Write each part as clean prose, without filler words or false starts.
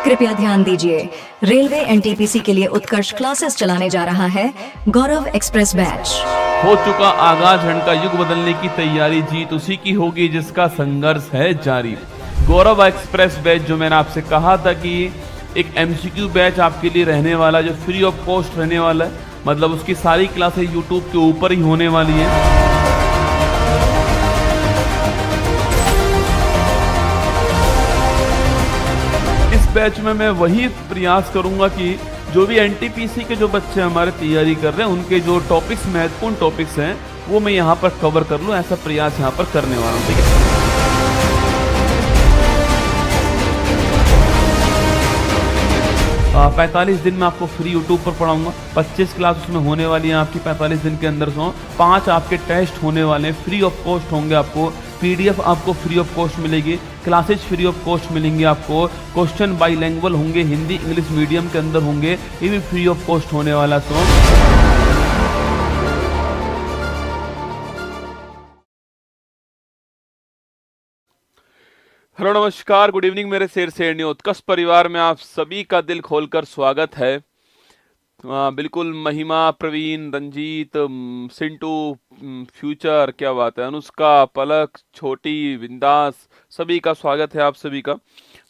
कृपया ध्यान दीजिए, रेलवे एनटीपीसी के लिए उत्कर्ष क्लासेस चलाने जा रहा है गौरव एक्सप्रेस बैच। हो चुका आगाज, झंड का युग बदलने की तैयारी, जीत उसी की होगी जिसका संघर्ष है जारी। गौरव एक्सप्रेस बैच जो मैंने आपसे कहा था कि एक एमसीक्यू बैच आपके लिए रहने वाला, जो फ्री ऑफ कॉस्ट रहने वाला है, मतलब उसकी सारी क्लासेस यूट्यूब के ऊपर ही होने वाली है। इस बैच में मैं वही प्रयास करूंगा कि जो भी एनटीपीसी के जो बच्चे हमारे तैयारी कर रहे हैं उनके जो टॉपिक्स, महत्वपूर्ण टॉपिक्स हैं, वो मैं यहाँ पर कवर कर लूँ, ऐसा प्रयास यहाँ पर करने वाला हूँ। ठीक है, 45 दिन में आपको फ्री यूट्यूब पर पढ़ाऊंगा। 25 क्लास उसमें होने वाली है आपकी 45 दिन के अंदर। 5 आपके टेस्ट होने वाले हैं, फ्री ऑफ कॉस्ट होंगे। आपको पीडीएफ आपको फ्री ऑफ कॉस्ट मिलेगी, क्लासेज फ्री ऑफ कॉस्ट मिलेंगी आपको, क्वेश्चन बाईलैंग्वेज होंगे, हिंदी इंग्लिश मीडियम के अंदर होंगे, ये भी फ्री ऑफ कॉस्ट होने वाला। हेलो नमस्कार, गुड इवनिंग मेरे शेर शेरनी उत्कर्ष परिवार में आप सभी का दिल खोलकर स्वागत है। बिल्कुल महिमा, प्रवीण, रंजीत, सिंटू, फ्यूचर, क्या बात है, अनुष्का, पलक, छोटी, बिंदास, सभी का स्वागत है आप सभी का।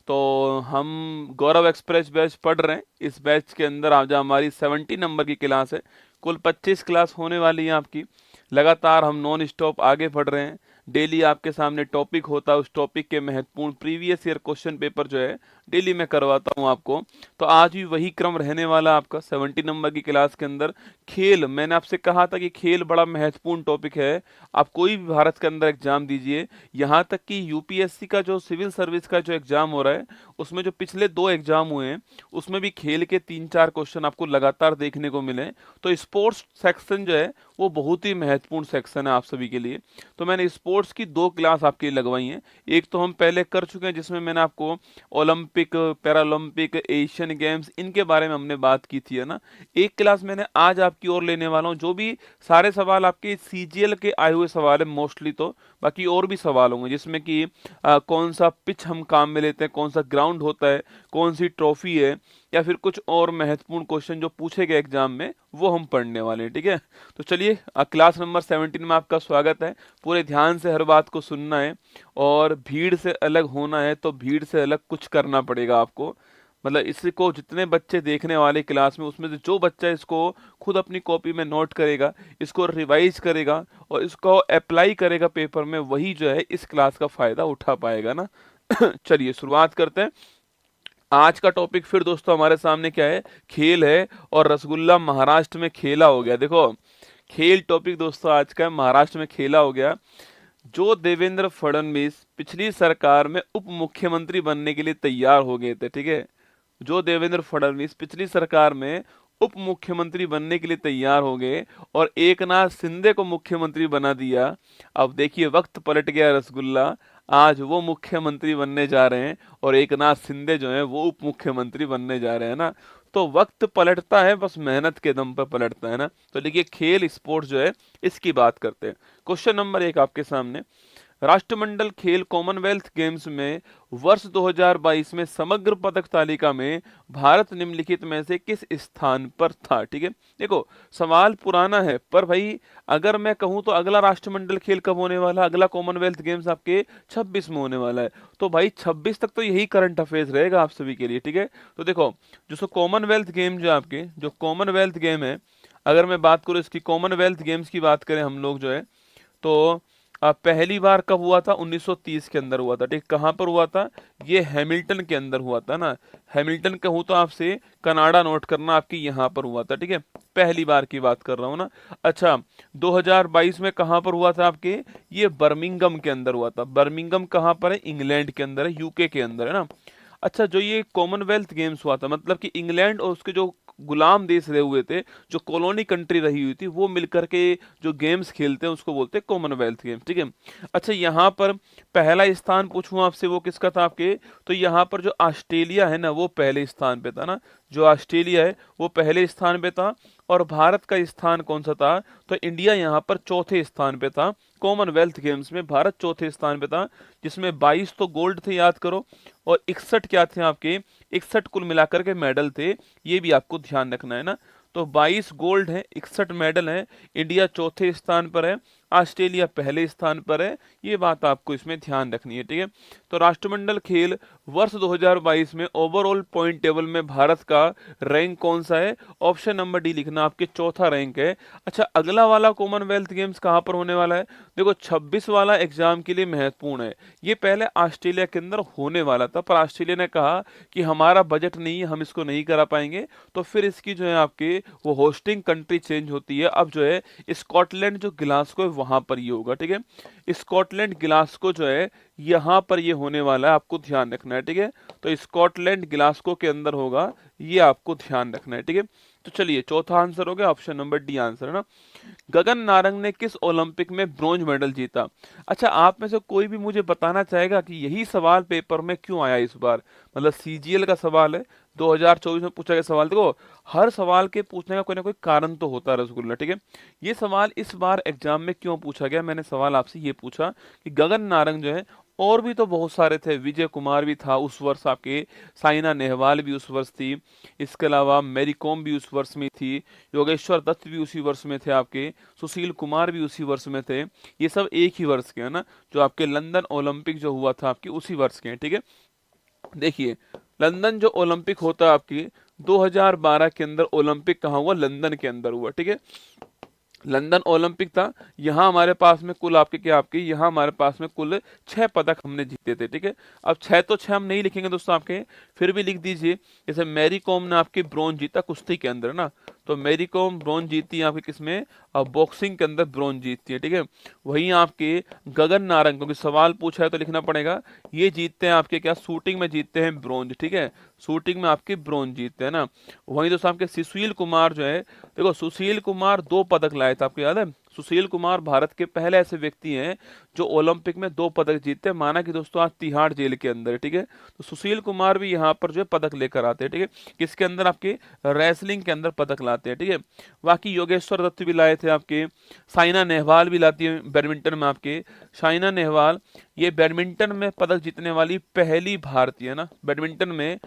तो हम गौरव एक्सप्रेस बैच पढ़ रहे हैं। इस बैच के अंदर आज हमारी 70 नंबर की क्लास है। कुल 25 क्लास होने वाली है आपकी। लगातार हम नॉन स्टॉप आगे बढ़ रहे हैं। डेली आपके सामने टॉपिक होता है, उस टॉपिक के महत्वपूर्ण प्रीवियस ईयर क्वेश्चन पेपर जो है डेली मैं करवाता हूं आपको। तो आज भी वही क्रम रहने वाला आपका 70 नंबर की क्लास के अंदर। खेल, मैंने आपसे कहा था कि खेल बड़ा महत्वपूर्ण टॉपिक है। आप कोई भी भारत के अंदर एग्जाम दीजिए, यहाँ तक कि यूपीएससी का जो सिविल सर्विस का जो एग्जाम हो रहा है, उसमें जो पिछले 2 एग्जाम हुए हैं उसमें भी खेल के 3-4 क्वेश्चन आपको लगातार देखने को मिले। तो स्पोर्ट्स सेक्शन जो है वो बहुत ही महत्वपूर्ण सेक्शन है आप सभी के लिए। तो मैंने स्पोर्ट्स की 2 क्लास आपके लिए लगवाई हैं। एक तो हम पहले कर चुके हैं जिसमें मैंने आपको ओलंपिक, पैरालंपिक, एशियन गेम्स, इनके बारे में हमने बात की थी, है ना। एक क्लास मैंने आज आपकी ओर लेने वाला हूँ, जो भी सारे सवाल आपके सीजीएल के आए हुए सवाल है मोस्टली, तो बाकी और भी सवाल होंगे जिसमें कि कौन सा पिच हम काम में लेते हैं, कौन सा ग्राउंड होता है, कौन सी ट्रॉफी है, या फिर कुछ और महत्वपूर्ण क्वेश्चन जो पूछे गए एग्जाम में वो हम पढ़ने वाले हैं। ठीक है, तो चलिए क्लास नंबर 17 में आपका स्वागत है। पूरे ध्यान से हर बात को सुनना है और भीड़ से अलग होना है, तो भीड़ से अलग कुछ करना पड़ेगा आपको। मतलब इसको जितने बच्चे देखने वाले क्लास में, उसमें से जो बच्चा इसको खुद अपनी कॉपी में नोट करेगा, इसको रिवाइज करेगा और इसको अप्लाई करेगा पेपर में, वही जो है इस क्लास का फायदा उठा पाएगा ना। चलिए शुरुआत करते हैं। आज का टॉपिक फिर दोस्तों हमारे सामने क्या है, खेल है। और रसगुल्ला महाराष्ट्र में खेला हो गया। देखो, खेल टॉपिक दोस्तों आज का महाराष्ट्र में खेला हो गया। जो देवेंद्र फडणवीस पिछली सरकार में उप मुख्यमंत्री बनने के लिए तैयार हो गए थे, ठीक है, जो देवेंद्र फडणवीस पिछली सरकार में उप मुख्यमंत्री बनने के लिए तैयार हो गए और एकनाथ शिंदे को मुख्यमंत्री बना दिया। अब देखिए वक्त पलट गया रसगुल्ला, आज वो मुख्यमंत्री बनने जा रहे हैं और एकनाथ शिंदे जो है वो उप मुख्यमंत्री बनने जा रहे हैं ना। तो वक्त पलटता है, बस मेहनत के दम पर पलटता है ना। तो देखिए खेल, स्पोर्ट्स जो है इसकी बात करते हैं। क्वेश्चन नंबर 1 आपके सामने, राष्ट्रमंडल खेल कॉमनवेल्थ गेम्स में वर्ष 2022 में समग्र पदक तालिका में भारत निम्नलिखित में से किस स्थान पर था। ठीक है, देखो सवाल पुराना है, पर भाई अगर मैं कहूं तो अगला राष्ट्रमंडल खेल कब होने वाला है, अगला कॉमनवेल्थ गेम्स आपके 26 में होने वाला है। तो भाई 26 तक तो यही करंट अफेयर्स रहेगा आप सभी के लिए। ठीक है, तो देखो जो कॉमनवेल्थ गेम जो आपके, जो कॉमनवेल्थ गेम है, अगर मैं बात करूं इसकी, कॉमनवेल्थ गेम्स की बात करें हम लोग जो है, तो पहली बार कब हुआ था, 1930 के अंदर हुआ था। ठीक, कहाँ पर हुआ था, ये हैमिल्टन के अंदर हुआ था ना। हैमिल्टन कहूँ तो आपसे कनाडा नोट करना, आपकी यहाँ पर हुआ था। ठीक है, पहली बार की बात कर रहा हूँ ना। अच्छा, 2022 में कहाँ पर हुआ था आपके, ये बर्मिंघम के अंदर हुआ था। बर्मिंघम कहाँ पर है, इंग्लैंड के अंदर है, यूके के अंदर है ना। अच्छा, जो ये कॉमनवेल्थ गेम्स हुआ था, मतलब कि इंग्लैंड और उसके जो गुलाम देश रहे हुए थे, जो कॉलोनी कंट्री रही हुई थी, वो मिलकर के जो गेम्स खेलते हैं उसको बोलते हैं कॉमनवेल्थ गेम्स। ठीक है, अच्छा यहाँ पर पहला स्थान पूछूं आपसे, वो किसका था आपके, तो यहाँ पर जो ऑस्ट्रेलिया है ना वो पहले स्थान पे था ना। जो ऑस्ट्रेलिया है वो पहले स्थान पे था। और भारत का स्थान कौन सा था, तो इंडिया यहाँ पर चौथे स्थान पे था। कॉमनवेल्थ गेम्स में भारत चौथे स्थान पे था, जिसमें 22 तो गोल्ड थे, याद करो, और 61 क्या थे आपके, 61 कुल मिलाकर के मेडल थे, ये भी आपको ध्यान रखना है ना। तो 22 गोल्ड है, 61 मेडल है, इंडिया चौथे स्थान पर है, ऑस्ट्रेलिया पहले स्थान पर है, ये बात आपको इसमें ध्यान रखनी है, ठीक है। तो राष्ट्रमंडल खेल वर्ष 2022 में ओवरऑल पॉइंट टेबल में भारत का रैंक कौन सा है, ऑप्शन नंबर डी लिखना, आपके चौथा रैंक है। अच्छा, अगला वाला कॉमनवेल्थ गेम्स कहाँ पर होने वाला है, देखो 26 वाला एग्जाम के लिए महत्वपूर्ण है, ये पहले ऑस्ट्रेलिया के अंदर होने वाला था, पर ऑस्ट्रेलिया ने कहा कि हमारा बजट नहीं है, हम इसको नहीं करा पाएंगे, तो फिर इसकी जो है आपके वो होस्टिंग कंट्री चेंज होती है, अब जो है स्कॉटलैंड जो ग्लासगो है वहां पर ये होगा, ठीक है। स्कॉटलैंड ग्लासगो जो है यहाँ पर ये होने वाला है, आपको ध्यान रखना है, ठीक है। तो स्कॉटलैंड ग्लासगो के अंदर होगा, ये आपको ध्यान रखना है, ठीक है। तो चलिए, चौथा आंसर हो गया, ऑप्शन नंबर डी आंसर है ना। गगन नारंग ने किस ओलंपिक में ब्रॉन्ज मेडल जीता। अच्छा, आप में से कोई भी मुझे बताना चाहेगा कि यही सवाल पेपर में क्यों आया इस बार, मतलब सीजीएल का सवाल है, 2024 में पूछा गया सवाल। देखो, हर सवाल के पूछने का कोई ना कोई कारण तो होता है रसगुल्ला, ठीक है। ये सवाल इस बार एग्जाम में क्यों पूछा गया, मैंने सवाल आपसे ये पूछा कि गगन नारंग जो है, और भी तो बहुत सारे थे, विजय कुमार भी था उस वर्ष आपके, साइना नेहवाल भी उस वर्ष थी, इसके अलावा मैरी कॉम भी उस वर्ष में थी, योगेश्वर दत्त भी उसी वर्ष में थे आपके, सुशील कुमार भी उसी वर्ष में थे, ये सब एक ही वर्ष के हैं ना, जो आपके लंदन ओलंपिक जो हुआ था आपके उसी वर्ष के हैं, ठीक है। देखिए, लंदन जो ओलंपिक होता है आपकी 2012 के अंदर, ओलंपिक कहाँ हुआ, लंदन के अंदर हुआ, ठीक है। लंदन ओलंपिक था, यहाँ हमारे पास में कुल आपके क्या, आपके यहाँ हमारे पास में कुल 6 पदक हमने जीते थे, ठीक है। अब 6 तो 6 हम नहीं लिखेंगे दोस्तों आपके, फिर भी लिख दीजिए, जैसे मैरी कॉम ने आपके ब्रॉन्ज जीता कुश्ती के अंदर ना, तो मैरी कॉम ब्रॉन्ज जीती है आपके किसमें, बॉक्सिंग के अंदर ब्रॉन्ज जीतती है, ठीक है। वहीं आपके गगन नारंग, क्योंकि सवाल पूछा है तो लिखना पड़ेगा, ये जीतते हैं आपके क्या, शूटिंग में जीतते हैं ब्रॉन्ज, ठीक है, शूटिंग में आपके ब्रॉन्ज जीतते हैं ना। वहीं दोस्तों आपके सुशील कुमार जो है, देखो सुशील कुमार 2 पदक लाए थे, आपको याद है, सुशील कुमार भारत के पहले ऐसे व्यक्ति हैं जो ओलंपिक में 2 पदक जीतते हैं, माना कि दोस्तों आज तिहाड़ जेल के अंदर है, ठीक है। तो सुशील कुमार भी यहाँ पर जो है पदक लेकर आते हैं, ठीक है, किसके अंदर, आपके रेसलिंग के अंदर पदक लाते हैं, ठीक है। बाकी योगेश्वर दत्त भी लाए थे आपके, साइना नेहवाल भी लाती है बैडमिंटन में आपके, साइना नेहवाल ये बैडमिंटन में पदक जीतने वाली पहली भारतीय है ना, बैडमिंटन में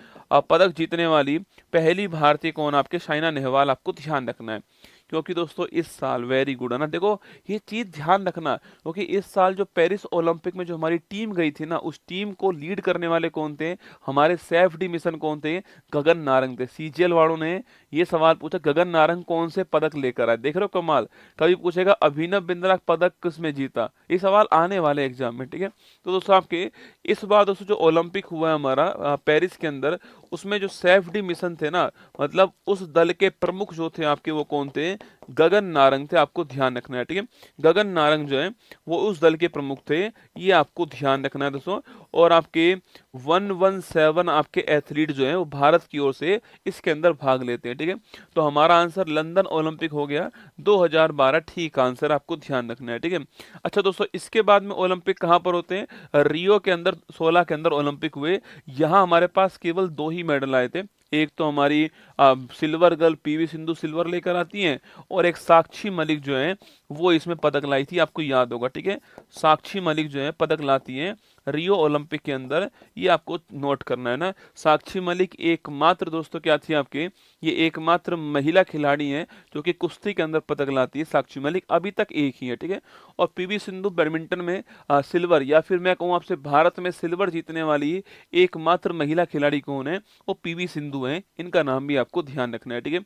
पदक जीतने वाली पहली भारतीय कौन, आपके साइना नेहवाल, आपको ध्यान रखना है। क्योंकि दोस्तों इस साल, वेरी गुड है ना, देखो ये चीज ध्यान रखना, क्योंकि इस साल जो पेरिस ओलंपिक में जो हमारी टीम गई थी ना, उस टीम को लीड करने वाले कौन थे, हमारे सेफ डी मिशन कौन थे, गगन नारंग थे। सीजीएल वालों ने ये सवाल पूछा, गगन नारंग कौन से पदक लेकर आए, देख रहे हो कमाल। कभी पूछेगा अभिनव बिंद्रा पदक किसमें जीता, ये सवाल आने वाले एग्जाम में, ठीक है। तो दोस्तों आपके इस बार दोस्तों जो ओलंपिक हुआ है हमारा पेरिस के अंदर, उसमें जो सेफ डी मिशन थे ना, मतलब उस दल के प्रमुख जो थे आपके, वो कौन थे, गगन नारंग थे, आपको ध्यान रखना है, ठीक है। गगन नारंग जो है वो उस दल के प्रमुख थे, ये आपको ध्यान रखना है दोस्तों। और आपके 117 आपके एथलीट जो है वो भारत की ओर से इसके अंदर भाग लेते हैं, ठीक है। तो हमारा आंसर लंदन ओलंपिक हो गया 2012, ठीक आंसर, आपको ध्यान रखना है, ठीक है। अच्छा दोस्तों, इसके बाद में ओलंपिक कहाँ पर होते हैं, रियो के अंदर 16 के अंदर ओलंपिक हुए, यहाँ हमारे पास केवल 2 ही मेडल आए थे, एक तो हमारी silver girl PV Sindhu silver लेकर आती हैं, और एक साक्षी मलिक जो है वो इसमें पदक लाई थी, आपको याद होगा, ठीक है। साक्षी मलिक जो है पदक लाती हैं रियो ओलंपिक के अंदर, ये आपको नोट करना है ना। साक्षी मलिक एकमात्र दोस्तों क्या थी आपके, ये एकमात्र महिला खिलाड़ी हैं जो कि कुश्ती के अंदर पदक लाती है, साक्षी मलिक अभी तक एक ही है, ठीक है। और पीवी सिंधु बैडमिंटन में सिल्वर, या फिर मैं कहूँ आपसे भारत में सिल्वर जीतने वाली एकमात्र महिला खिलाड़ी कौन है, वो पीवी सिंधु हैं, इनका नाम भी आपको ध्यान रखना है, ठीक है।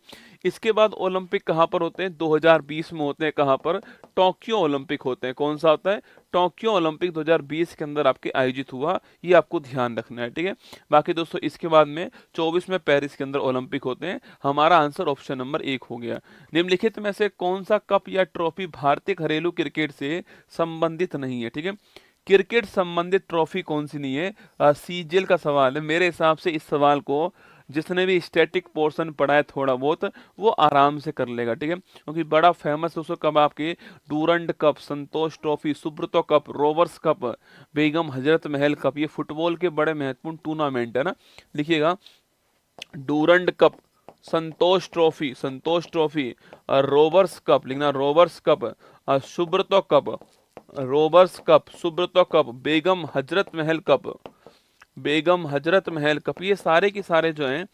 इसके बाद ओलंपिक कहाँ पर होते हैं, 2020 में होते हैं, कहाँ पर, टोक्यो ओलंपिक होते हैं, कौन सा होता है, टोक्यो ओलंपिक 2020 के अंदर आपके आयोजित हुआ, ये आपको ध्यान रखना है, ठीक है। बाकी दोस्तों इसके बाद में 24 में पेरिस के अंदर ओलंपिक होते हैं, हमारा आंसर ऑप्शन नंबर 1 हो गया। निम्नलिखित में से कौन सा कप या ट्रॉफी भारतीय घरेलू क्रिकेट से संबंधित नहीं है, ठीक है। क्रिकेट संबंधित ट्रॉफी कौन सी नहीं है, सीजीएल का सवाल है, मेरे हिसाब से इस सवाल को जिसने भी स्टैटिक पोर्शन पढ़ा है थोड़ा बहुत, वो आराम से कर लेगा, ठीक है। क्योंकि बड़ा फेमस दोस्तों कब आपके, Durand cup, Santosh trophy, Subroto cup, Rovers cup, Begum Hazrat Mahal cup, ये फुटबॉल के बड़े महत्वपूर्ण टूर्नामेंट है ना, लिखिएगा, Durand cup, Santosh trophy, Rovers cup लिखना, Rovers cup, Subroto cup, Rovers cup, Subroto cup, Begum Hazrat Mahal cup, Begum Hazrat Mahal cup, ये सारे के सारे जो हैं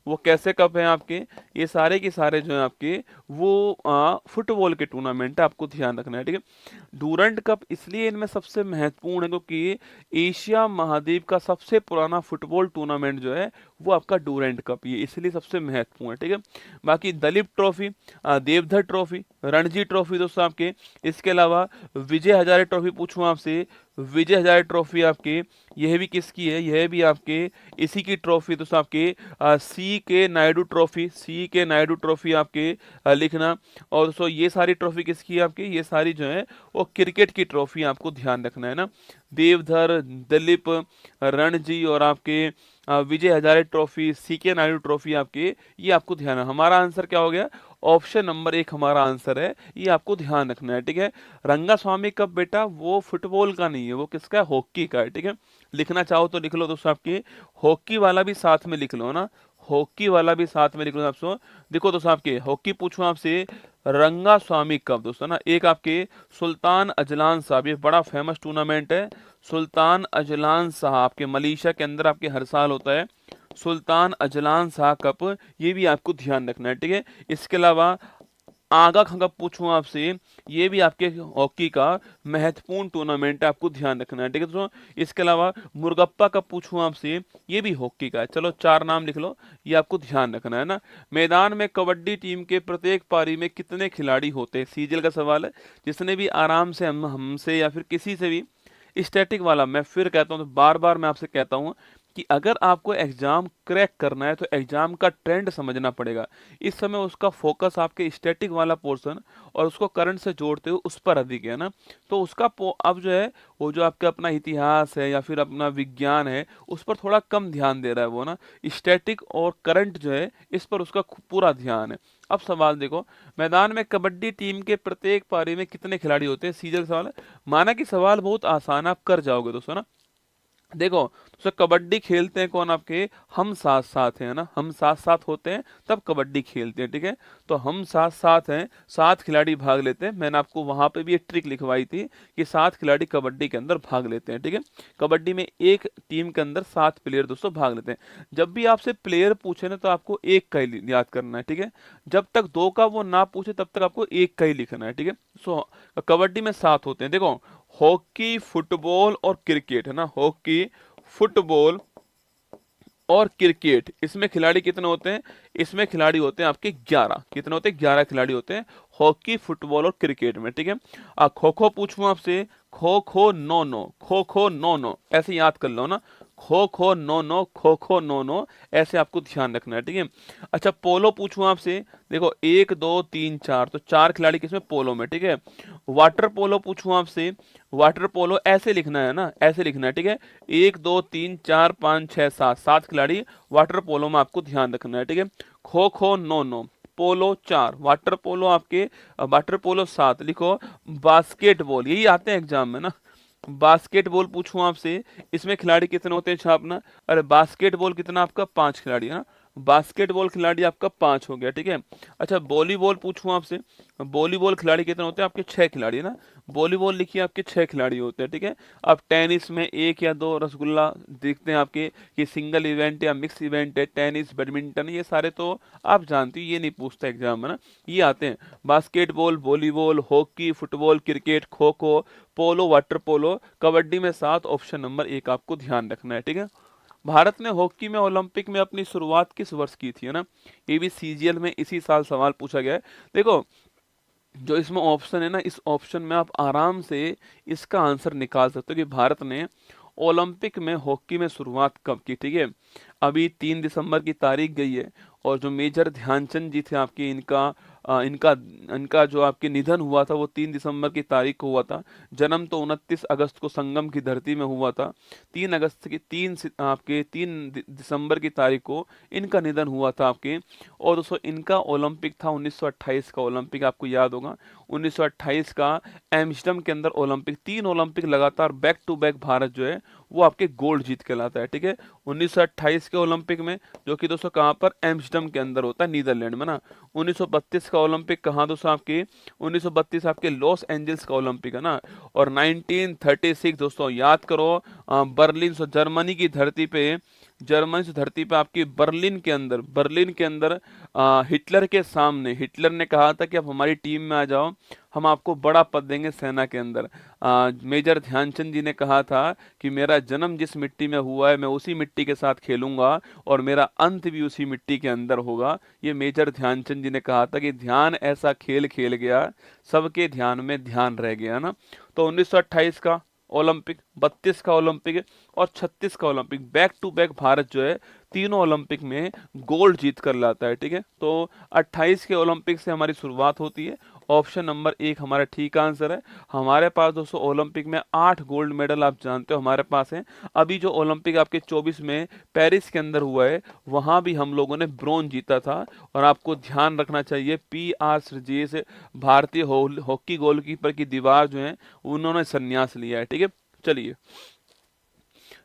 वो कैसे कप हैं आपके, ये सारे के सारे जो हैं आपके वो फुटबॉल के टूर्नामेंट है, आपको ध्यान रखना है, ठीक है। डूरंट कप इसलिए इनमें सबसे महत्वपूर्ण है क्योंकि एशिया महाद्वीप का सबसे पुराना फुटबॉल टूर्नामेंट जो है वो आपका डूरंट कप, ये इसलिए सबसे महत्वपूर्ण है, ठीक है। बाकी Duleep trophy, Deodhar trophy, Ranji trophy दोस्तों आपके, इसके अलावा विजय हजारे ट्रॉफी पूछूं आपसे, विजय हजारे ट्रॉफी आपके, यह भी किसकी है, यह भी आपके इसी की ट्रॉफी दोस्तों आपके सी के नायडू ट्रॉफी, सी के नायडू ट्रॉफी आपके लिखना। और दोस्तों ये सारी ट्रॉफी किसकी है आपकी, ये सारी जो है वो क्रिकेट की ट्रॉफी, आपको ध्यान रखना है ना। देवधर, दिलीप, रणजी और आपके विजय हजारे ट्रॉफी, सी के नायडू ट्रॉफी आपके, ये आपको ध्यान है। हमारा आंसर क्या हो गया, ऑप्शन नंबर 1 हमारा आंसर है, ये आपको ध्यान रखना है, ठीक है। रंगास्वामी कप बेटा वो फुटबॉल का नहीं है, वो किसका है, हॉकी का है, ठीक है। लिखना चाहो तो लिख लो दोस्तों, आपके हॉकी वाला भी साथ में लिख लो ना, हॉकी वाला भी साथ में लिख लो आपसे। देखो दोस्तों आपके हॉकी पूछूं आपसे, रंगास्वामी कप दोस्तों ना, एक आपके सुल्तान अजलान साहब, ये बड़ा फेमस टूर्नामेंट है, सुल्तान अजलान शाह आपके मलेशिया के अंदर आपके हर साल होता है, सुल्तान अजलान शाह कप, ये भी आपको ध्यान रखना है, ठीक है। इसके अलावा आगा कप पूछूं आपसे, ये भी आपके हॉकी का महत्वपूर्ण टूर्नामेंट है, आपको ध्यान रखना है, ठीक है दोस्तों। इसके अलावा मुर्गप्पा कप पूछूं आपसे, ये भी हॉकी का है, चलो 4 नाम लिख लो, ये आपको ध्यान रखना है ना। मैदान में कबड्डी टीम के प्रत्येक पारी में कितने खिलाड़ी होते हैं, सीजीएल का सवाल है, जिसने भी आराम से हमसे या फिर किसी से भी स्टैटिक वाला, मैं फिर कहता हूँ तो बार बार मैं आपसे कहता हूँ कि अगर आपको एग्जाम क्रैक करना है तो एग्जाम का ट्रेंड समझना पड़ेगा। इस समय उसका फोकस आपके स्टैटिक वाला पोर्शन और उसको करंट से जोड़ते हुए उस पर अधिक है ना, तो उसका अब जो है वो जो आपका अपना इतिहास है या फिर अपना विज्ञान है उस पर थोड़ा कम ध्यान दे रहा है वो ना, स्टैटिक और करंट जो है इस पर उसका पूरा ध्यान है। अब सवाल देखो, मैदान में कबड्डी टीम के प्रत्येक पारी में कितने खिलाड़ी होते हैं, सीजन सवाल है, माना कि सवाल बहुत आसान आप कर जाओगे दोस्तों ना। देखो तो कबड्डी खेलते हैं कौन आपके, हम साथ साथ हैं ना, हम साथ साथ होते हैं तब कबड्डी खेलते हैं, ठीक है। तो हम साथ साथ हैं, 7 खिलाड़ी भाग लेते हैं, मैंने आपको वहां पे भी एक ट्रिक लिखवाई थी कि 7 खिलाड़ी कबड्डी के अंदर भाग लेते हैं, ठीक है। कबड्डी में एक टीम के अंदर 7 प्लेयर दोस्तों भाग लेते हैं। जब भी आपसे प्लेयर पूछे ना तो आपको एक का ही याद करना है, ठीक है। जब तक 2 का वो ना पूछे तब तक आपको एक का ही लिखना है, ठीक है। सो कबड्डी में 7 होते हैं, देखो हॉकी, फुटबॉल और क्रिकेट है ना, हॉकी, फुटबॉल और क्रिकेट, इसमें खिलाड़ी कितने होते हैं, इसमें खिलाड़ी होते हैं आपके 11, कितने होते हैं, 11 खिलाड़ी होते हैं हॉकी, फुटबॉल और क्रिकेट में, ठीक है। खो खो पूछूं आपसे, खो खो 9-9, खो खो 9-9, ऐसे याद कर लो ना, खो खो 9-9, खो खो 9-9, ऐसे आपको ध्यान रखना है, ठीक है। अच्छा पोलो पूछूं आपसे, देखो 1 2 3 4, तो 4 खिलाड़ी किसमें, पोलो में, ठीक है। वाटर पोलो पूछूं आपसे, वाटर पोलो ऐसे लिखना है ना, ऐसे लिखना है, ठीक है। 1 2 3 4 5 6 7, 7 खिलाड़ी वाटर पोलो में आपको ध्यान रखना है, ठीक है। खो खो 9-9, पोलो 4, वाटर पोलो आपके वाटर पोलो 7 लिखो। बास्केटबॉल, यही आते हैं एग्जाम में ना, बास्केटबॉल पूछूं आपसे, इसमें खिलाड़ी कितने होते हैं छापना, अरे बास्केटबॉल कितना आपका 5 खिलाड़ी है ना, बास्केटबॉल खिलाड़ी आपका 5 हो गया, ठीक है। अच्छा वॉलीबॉल पूछूं आपसे, वॉलीबॉल खिलाड़ी कितने होते हैं आपके, 6 खिलाड़ी है ना, वॉलीबॉल लिखिए आपके 6 खिलाड़ी होते हैं, ठीक है। अब टेनिस में 1 या 2 रसगुल्ला देखते हैं आपके, कि सिंगल इवेंट या मिक्स इवेंट है, टेनिस, बैडमिंटन, ये सारे तो आप जानते हो, ये नहीं पूछता एग्जाम में ना, ये आते हैं basketball, volleyball, hockey, football, cricket, kho kho, पोलो, वाटर पोलो, कबड्डी में 7, ऑप्शन नंबर 1 आपको ध्यान रखना है, ठीक है। भारत ने हॉकी में ओलंपिक में अपनी शुरुआत किस वर्ष की थी, है ना, ये भी सीजीएल में इसी साल सवाल पूछा गया है। देखो जो इसमें ऑप्शन है ना, इस ऑप्शन में आप आराम से इसका आंसर निकाल सकते हो कि भारत ने ओलंपिक में हॉकी में शुरुआत कब की, ठीक है। अभी 3 दिसंबर की तारीख गई है, और जो मेजर ध्यानचंद जी थे आपके, इनका इनका जो आपके निधन हुआ था वो 3 दिसंबर की तारीख को हुआ था। जन्म तो 29 अगस्त को संगम की धरती में हुआ था। 3 अगस्त की 3 दिसंबर की तारीख को इनका निधन हुआ था आपके। और दोस्तों इनका ओलंपिक था 1928 का ओलंपिक, आपको याद होगा 1928 का एम्स्टर्डम के अंदर ओलंपिक, 3 ओलंपिक लगातार बैक टू बैक भारत जो है वो आपके गोल्ड जीत के लाता है, ठीक है। 1928 के ओलंपिक में, जो कि दोस्तों कहाँ पर, एम्स्टर्डम के अंदर होता है, नीदरलैंड में ना। 1932 का ओलंपिक कहाँ दोस्तों आपके 1932 आपके लॉस एंजल्स का ओलंपिक है ना। और 1936 दोस्तों याद करो, बर्लिन से जर्मनी की धरती पे, जर्मनी से धरती पे आपकी बर्लिन के अंदर हिटलर के सामने हिटलर ने कहा था कि आप हमारी टीम में आ जाओ, हम आपको बड़ा पद देंगे सेना के अंदर। मेजर ध्यानचंद जी ने कहा था कि मेरा जन्म जिस मिट्टी में हुआ है मैं उसी मिट्टी के साथ खेलूंगा और मेरा अंत भी उसी मिट्टी के अंदर होगा। ये मेजर ध्यानचंद जी ने कहा था कि ध्यान ऐसा खेल खेल गया, सबके ध्यान में ध्यान रह गया ना। तो 1928 का ओलंपिक, 32 का ओलंपिक और 36 का Olympic, back to back Bharat जो है तीनों ओलंपिक में गोल्ड जीत कर लाता है। ठीक है, तो 28 के ओलंपिक से हमारी शुरुआत होती है। ऑप्शन नंबर 1 हमारा ठीक आंसर है। हमारे पास दोस्तों ओलंपिक में 8 गोल्ड मेडल आप जानते हो हमारे पास हैं। अभी जो ओलंपिक आपके 24 में पेरिस के अंदर हुआ है वहां भी हम लोगों ने ब्रोंज जीता था। और आपको ध्यान रखना चाहिए PR श्रीजेश भारतीय हॉकी गोलकीपर की दीवार जो है उन्होंने संन्यास लिया है। ठीक है, चलिए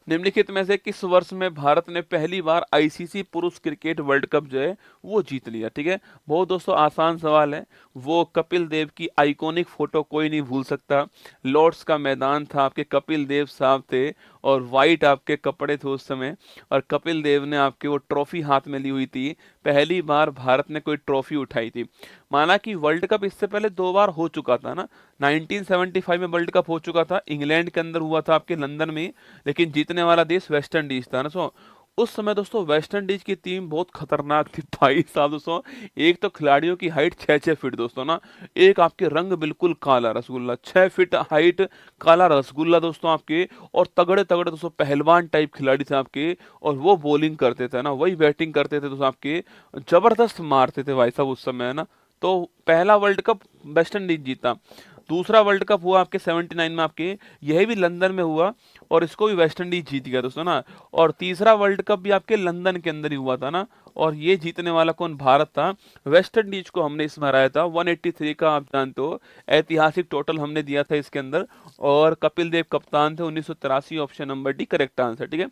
निम्नलिखित में से किस वर्ष में भारत ने पहली बार ICC पुरुष क्रिकेट वर्ल्ड कप जो है वो जीत लिया। ठीक है, बहुत दोस्तों आसान सवाल है। वो कपिल देव की आइकॉनिक फोटो कोई नहीं भूल सकता। लॉर्ड्स का मैदान था, आपके कपिल देव साहब थे और वाइट आपके कपड़े थे उस समय, और कपिल देव ने आपके वो ट्रॉफी हाथ में ली हुई थी। पहली बार भारत ने कोई ट्रॉफी उठाई थी। माना कि वर्ल्ड कप इससे पहले 2 बार हो चुका था ना, 1975 में वर्ल्ड कप हो चुका था, इंग्लैंड के अंदर हुआ था आपके लंदन में, लेकिन जीतने वाला देश वेस्ट इंडीज था ना। सो उस समय दोस्तों वेस्ट इंडीज की टीम बहुत खतरनाक थी भाई साहब। दोस्तों एक तो खिलाड़ियों की हाइट 6-6 फीट दोस्तों ना, एक आपके रंग बिल्कुल काला रसगुल्ला, 6 फीट हाइट, काला रसगुल्ला दोस्तों आपके, और तगड़े तगड़े दोस्तों पहलवान टाइप खिलाड़ी थे आपके। और वो बॉलिंग करते थे ना, वही बैटिंग करते थे दोस्तों आपके, जबरदस्त मारते थे भाई साहब उस समय है ना। तो पहला वर्ल्ड कप वेस्ट इंडीज जीता। दूसरा वर्ल्ड कप हुआ आपके 79 में आपके, यह भी लंदन में हुआ और इसको भी वेस्ट इंडीज जीत गया दोस्तों ना। और तीसरा वर्ल्ड कप भी आपके लंदन के अंदर ही हुआ था ना, और ये जीतने वाला कौन, भारत था। वेस्ट इंडीज को हमने इसमें हराया था। 183 का आप जानते हो ऐतिहासिक टोटल हमने दिया था इसके अंदर, और कपिल देव कप्तान थे। 1983 option number D correct answer. ठीक है,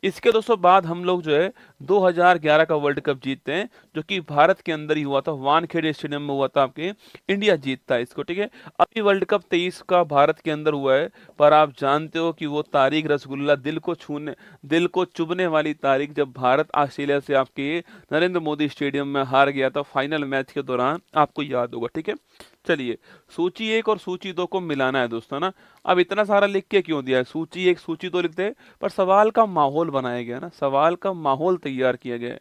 इसके दोस्तों बाद हम लोग जो है 2011 का वर्ल्ड कप जीतते हैं, जो कि भारत के अंदर ही हुआ था, वानखेड़े स्टेडियम में हुआ था आपके, इंडिया जीतता है इसको। ठीक है, अभी वर्ल्ड कप 23 का भारत के अंदर हुआ है, पर आप जानते हो कि वो तारीख रसगुल्ला, दिल को चुभने वाली तारीख, जब भारत ऑस्ट्रेलिया से आपके नरेंद्र मोदी स्टेडियम में हार गया था फाइनल मैच के दौरान, आपको याद होगा। ठीक है, चलिए सूची 1 और सूची 2 को मिलाना है दोस्तों ना। अब इतना सारा लिख के क्यों दिया है, सूची 1 सूची 2 लिखते हैं, पर सवाल का माहौल बनाया गया ना, सवाल का माहौल तैयार किया गया है।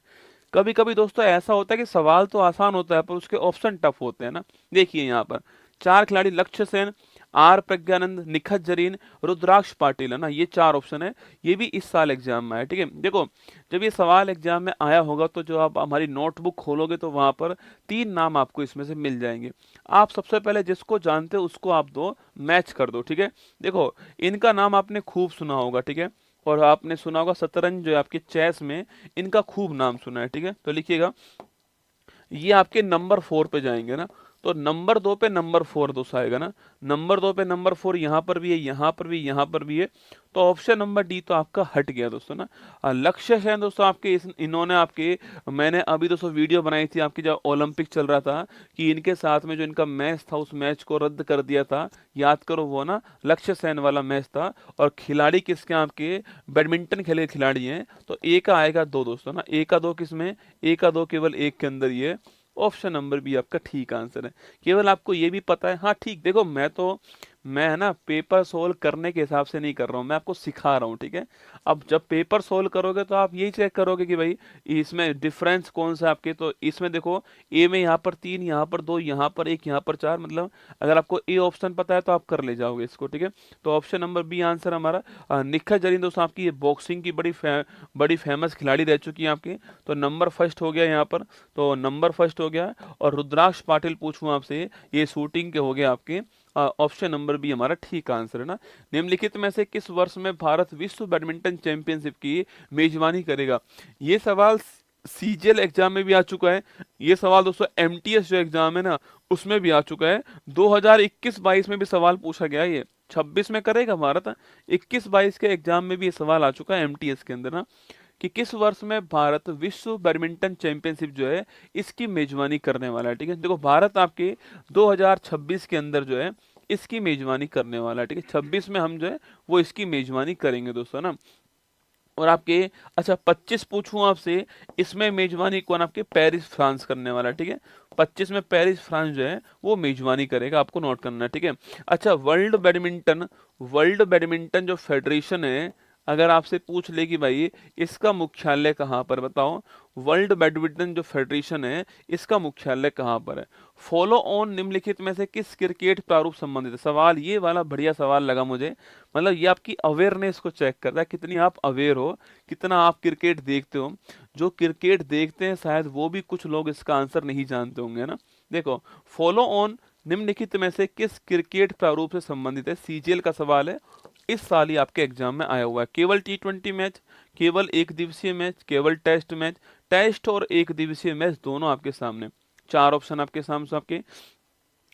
कभी कभी दोस्तों ऐसा होता है कि सवाल तो आसान होता है पर उसके ऑप्शन टफ होते हैं ना। देखिए यहाँ पर 4 खिलाड़ी, लक्ष्य सेन, R प्रज्ञानंद, निखत जरीन, रुद्राक्ष पाटिल है ना, ये 4 ऑप्शन है। ये भी इस साल एग्जाम में आया। ठीक है, देखो जब ये सवाल एग्जाम में आया होगा तो जो आप हमारी नोटबुक खोलोगे तो वहां पर 3 नाम आपको इसमें से मिल जाएंगे। आप सबसे पहले जिसको जानते हो उसको आप दो, मैच कर दो। ठीक है, देखो इनका नाम आपने खूब सुना होगा। ठीक है, और आपने सुना होगा शतरंज जो है आपके चेस में, इनका खूब नाम सुना है। ठीक है, तो लिखिएगा ये आपके नंबर 4 पे जाएंगे ना, तो नंबर 2 पे नंबर 4 दोस्तों आएगा ना, नंबर 2 पे नंबर 4 यहाँ पर भी है, यहाँ पर भी, यहाँ पर भी है। तो ऑप्शन नंबर डी तो आपका हट गया दोस्तों ना। लक्ष्य सेन दोस्तों आपके इन्होंने आपके, मैंने अभी दोस्तों वीडियो बनाई थी आपकी जब ओलंपिक चल रहा था, कि इनके साथ में जो इनका मैच था उस मैच को रद्द कर दिया था, याद करो वो ना लक्ष्य सेन वाला मैच था। और खिलाड़ी किसके, आपके बैडमिंटन खेले खिलाड़ी हैं। तो ए का आएगा 2 दोस्तों ना, ए का 2 किसमें, ए का 2 केवल एक के अंदर ही है। ऑप्शन नंबर बी आपका ठीक आंसर है। केवल आपको ये भी पता है, हाँ ठीक, देखो मैं है ना पेपर सोल्व करने के हिसाब से नहीं कर रहा हूँ, मैं आपको सिखा रहा हूँ। ठीक है, अब जब पेपर सोल्व करोगे तो आप यही चेक करोगे कि भाई इसमें डिफरेंस कौन सा आपके, तो इसमें देखो ए में यहाँ पर 3, यहाँ पर 2, यहाँ पर 1, यहाँ पर 4, मतलब अगर आपको ए ऑप्शन पता है तो आप कर ले जाओगे इसको। ठीक है, तो ऑप्शन नंबर बी आंसर हमारा। निखत जरीन दोस्तों आपकी ये बॉक्सिंग की बड़ी फेमस खिलाड़ी रह चुकी है आपकी, तो नंबर फर्स्ट हो गया यहाँ पर, तो नंबर फर्स्ट हो गया। और रुद्राक्ष पाटिल पूछूं आपसे, ये शूटिंग के हो गए आपके। ऑप्शन नंबर बी हमारा ठीक आंसर है ना। निम्नलिखित में से किस वर्ष में भारत विश्व बैडमिंटन चैंपियनशिप की मेजबानी करेगा। ये सवाल CGL एग्जाम में भी आ चुका है। ये सवाल दोस्तों MTS जो एग्जाम है ना उसमें भी आ चुका है। 2021-22 में भी सवाल पूछा गया है। ये 26 में करेगा भारत, 21-22 के एग्जाम में भी ये सवाल आ चुका है MTS के अंदर ना। कि किस वर्ष में भारत विश्व बैडमिंटन चैंपियनशिप जो है इसकी मेजबानी करने वाला है। ठीक है, देखो भारत आपके 2026 के अंदर जो है इसकी मेजबानी करने वाला है। ठीक है, 26 में हम जो है वो इसकी मेजबानी करेंगे दोस्तों ना। और आपके अच्छा 25 पूछूं आपसे, इसमें मेजबानी कौन आपके पेरिस फ्रांस करने वाला है। ठीक है, 25 में पेरिस फ्रांस जो है वो मेजबानी करेगा, आपको नोट करना है। ठीक है, अच्छा वर्ल्ड बैडमिंटन जो फेडरेशन है, अगर आपसे पूछ ले कि भाई इसका मुख्यालय कहाँ पर, बताओ वर्ल्ड बैडमिंटन जो फेडरेशन है इसका मुख्यालय कहाँ पर है। फॉलो ऑन निम्नलिखित में से किस क्रिकेट प्रारूप संबंधित है। सवाल ये वाला बढ़िया सवाल लगा मुझे, मतलब ये आपकी अवेयरनेस को चेक करता है, कितनी आप अवेयर हो, कितना आप क्रिकेट देखते हो। जो क्रिकेट देखते हैं शायद वो भी कुछ लोग इसका आंसर नहीं जानते होंगे ना। देखो, फॉलो ऑन निम्नलिखित में से किस क्रिकेट प्रारूप से संबंधित है, सीजीएल का सवाल है, इस साल ही आपके एग्जाम में आया हुआ है। केवल टी20 मैच, केवल एक दिवसीय मैच, केवल टेस्ट मैच, टेस्ट और एक दिवसीय मैच दोनों आपके सामने, चार ऑप्शन आपके सामने आपके।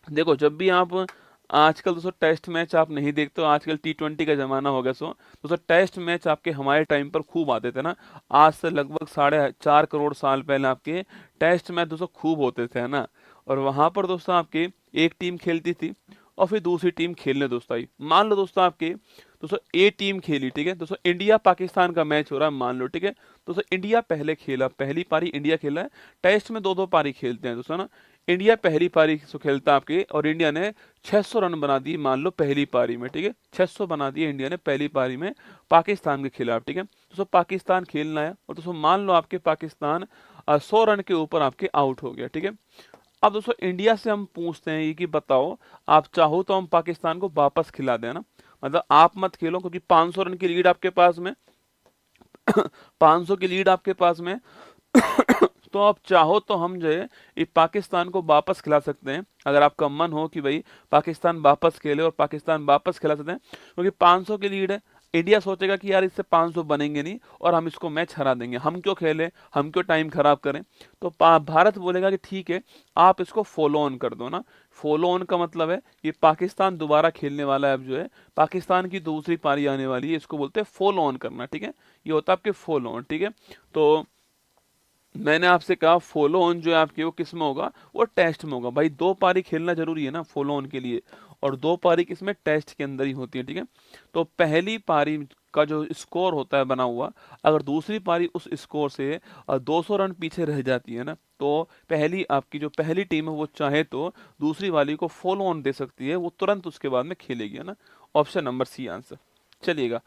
देखो जब भी आप आजकल दोस्तों टेस्ट मैच आप नहीं देखते हो, आजकल टी20 का जमाना हो गया। सो दोस्तों टेस्ट मैच आपके हमारे टाइम पर खूब आते थे ना, आज से लगभग 4.5 करोड़ साल पहले आपके टेस्ट मैच दोस्तों खूब होते थे, है ना। और वहां पर दोस्तों आपके एक टीम खेलती थी और फिर दूसरी टीम खेलने दोस्तों आई। मान लो दोस्तों आपके दोस्तों ए टीम खेली, ठीक है दोस्तों, इंडिया पाकिस्तान का मैच हो रहा है मान लो, ठीक है दोस्तों, इंडिया पहले खेला, पहली पारी इंडिया खेला है। टेस्ट में 2-2 पारी खेलते हैं दोस्तों ना। इंडिया पहली पारी से खेलता आपके और इंडिया ने 600 रन बना दिए मान लो पहली पारी में, ठीक है 600 बना दिए इंडिया ने पहली पारी में पाकिस्तान के खिलाफ। ठीक है दोस्तों, पाकिस्तान खेलना है और दोस्तों मान लो आपके पाकिस्तान 100 रन के ऊपर आपके आउट हो गया। ठीक है, अब दोस्तों इंडिया से हम पूछते हैं ये कि बताओ आप चाहो तो हम पाकिस्तान को वापस खिला दें ना, मतलब आप मत खेलो क्योंकि 500 रन की लीड आपके पास में 500 की लीड आपके पास में तो आप चाहो तो हम जो है ये पाकिस्तान को वापस खिला सकते हैं, अगर आपका मन हो कि भाई पाकिस्तान वापस खेले और पाकिस्तान वापस खिला सकते हैं, क्योंकि 500 की लीड है। इंडिया सोचेगा कि यार इससे 500 बनेंगे नहीं और हम इसको मैच हरा देंगे, हम क्यों खेलें, हम क्यों टाइम खराब करें। तो भारत बोलेगा कि ठीक है आप इसको फॉलो ऑन कर दो ना। फॉलो ऑन का मतलब है कि पाकिस्तान दोबारा खेलने वाला है, अब जो है पाकिस्तान की दूसरी पारी आने वाली है, इसको बोलते हैं फॉलो ऑन करना। ठीक है, ये होता है आपके फॉलो ऑन। ठीक है, तो मैंने आपसे कहा फॉलो ऑन जो है आपके वो किस में होगा, वो टेस्ट में होगा। भाई 2 पारी खेलना जरूरी है ना फॉलो ऑन के लिए, और 2 पारी किसमें, टेस्ट के अंदर ही होती है। ठीक है, तो पहली पारी का जो स्कोर होता है बना हुआ, अगर दूसरी पारी उस स्कोर से 200 रन पीछे रह जाती है ना, तो पहली आपकी जो पहली टीम है वो चाहे तो दूसरी वाली को फॉलो ऑन दे सकती है, वो तुरंत उसके बाद में खेलेगी, है ना। Option number C answer. चलिएगा,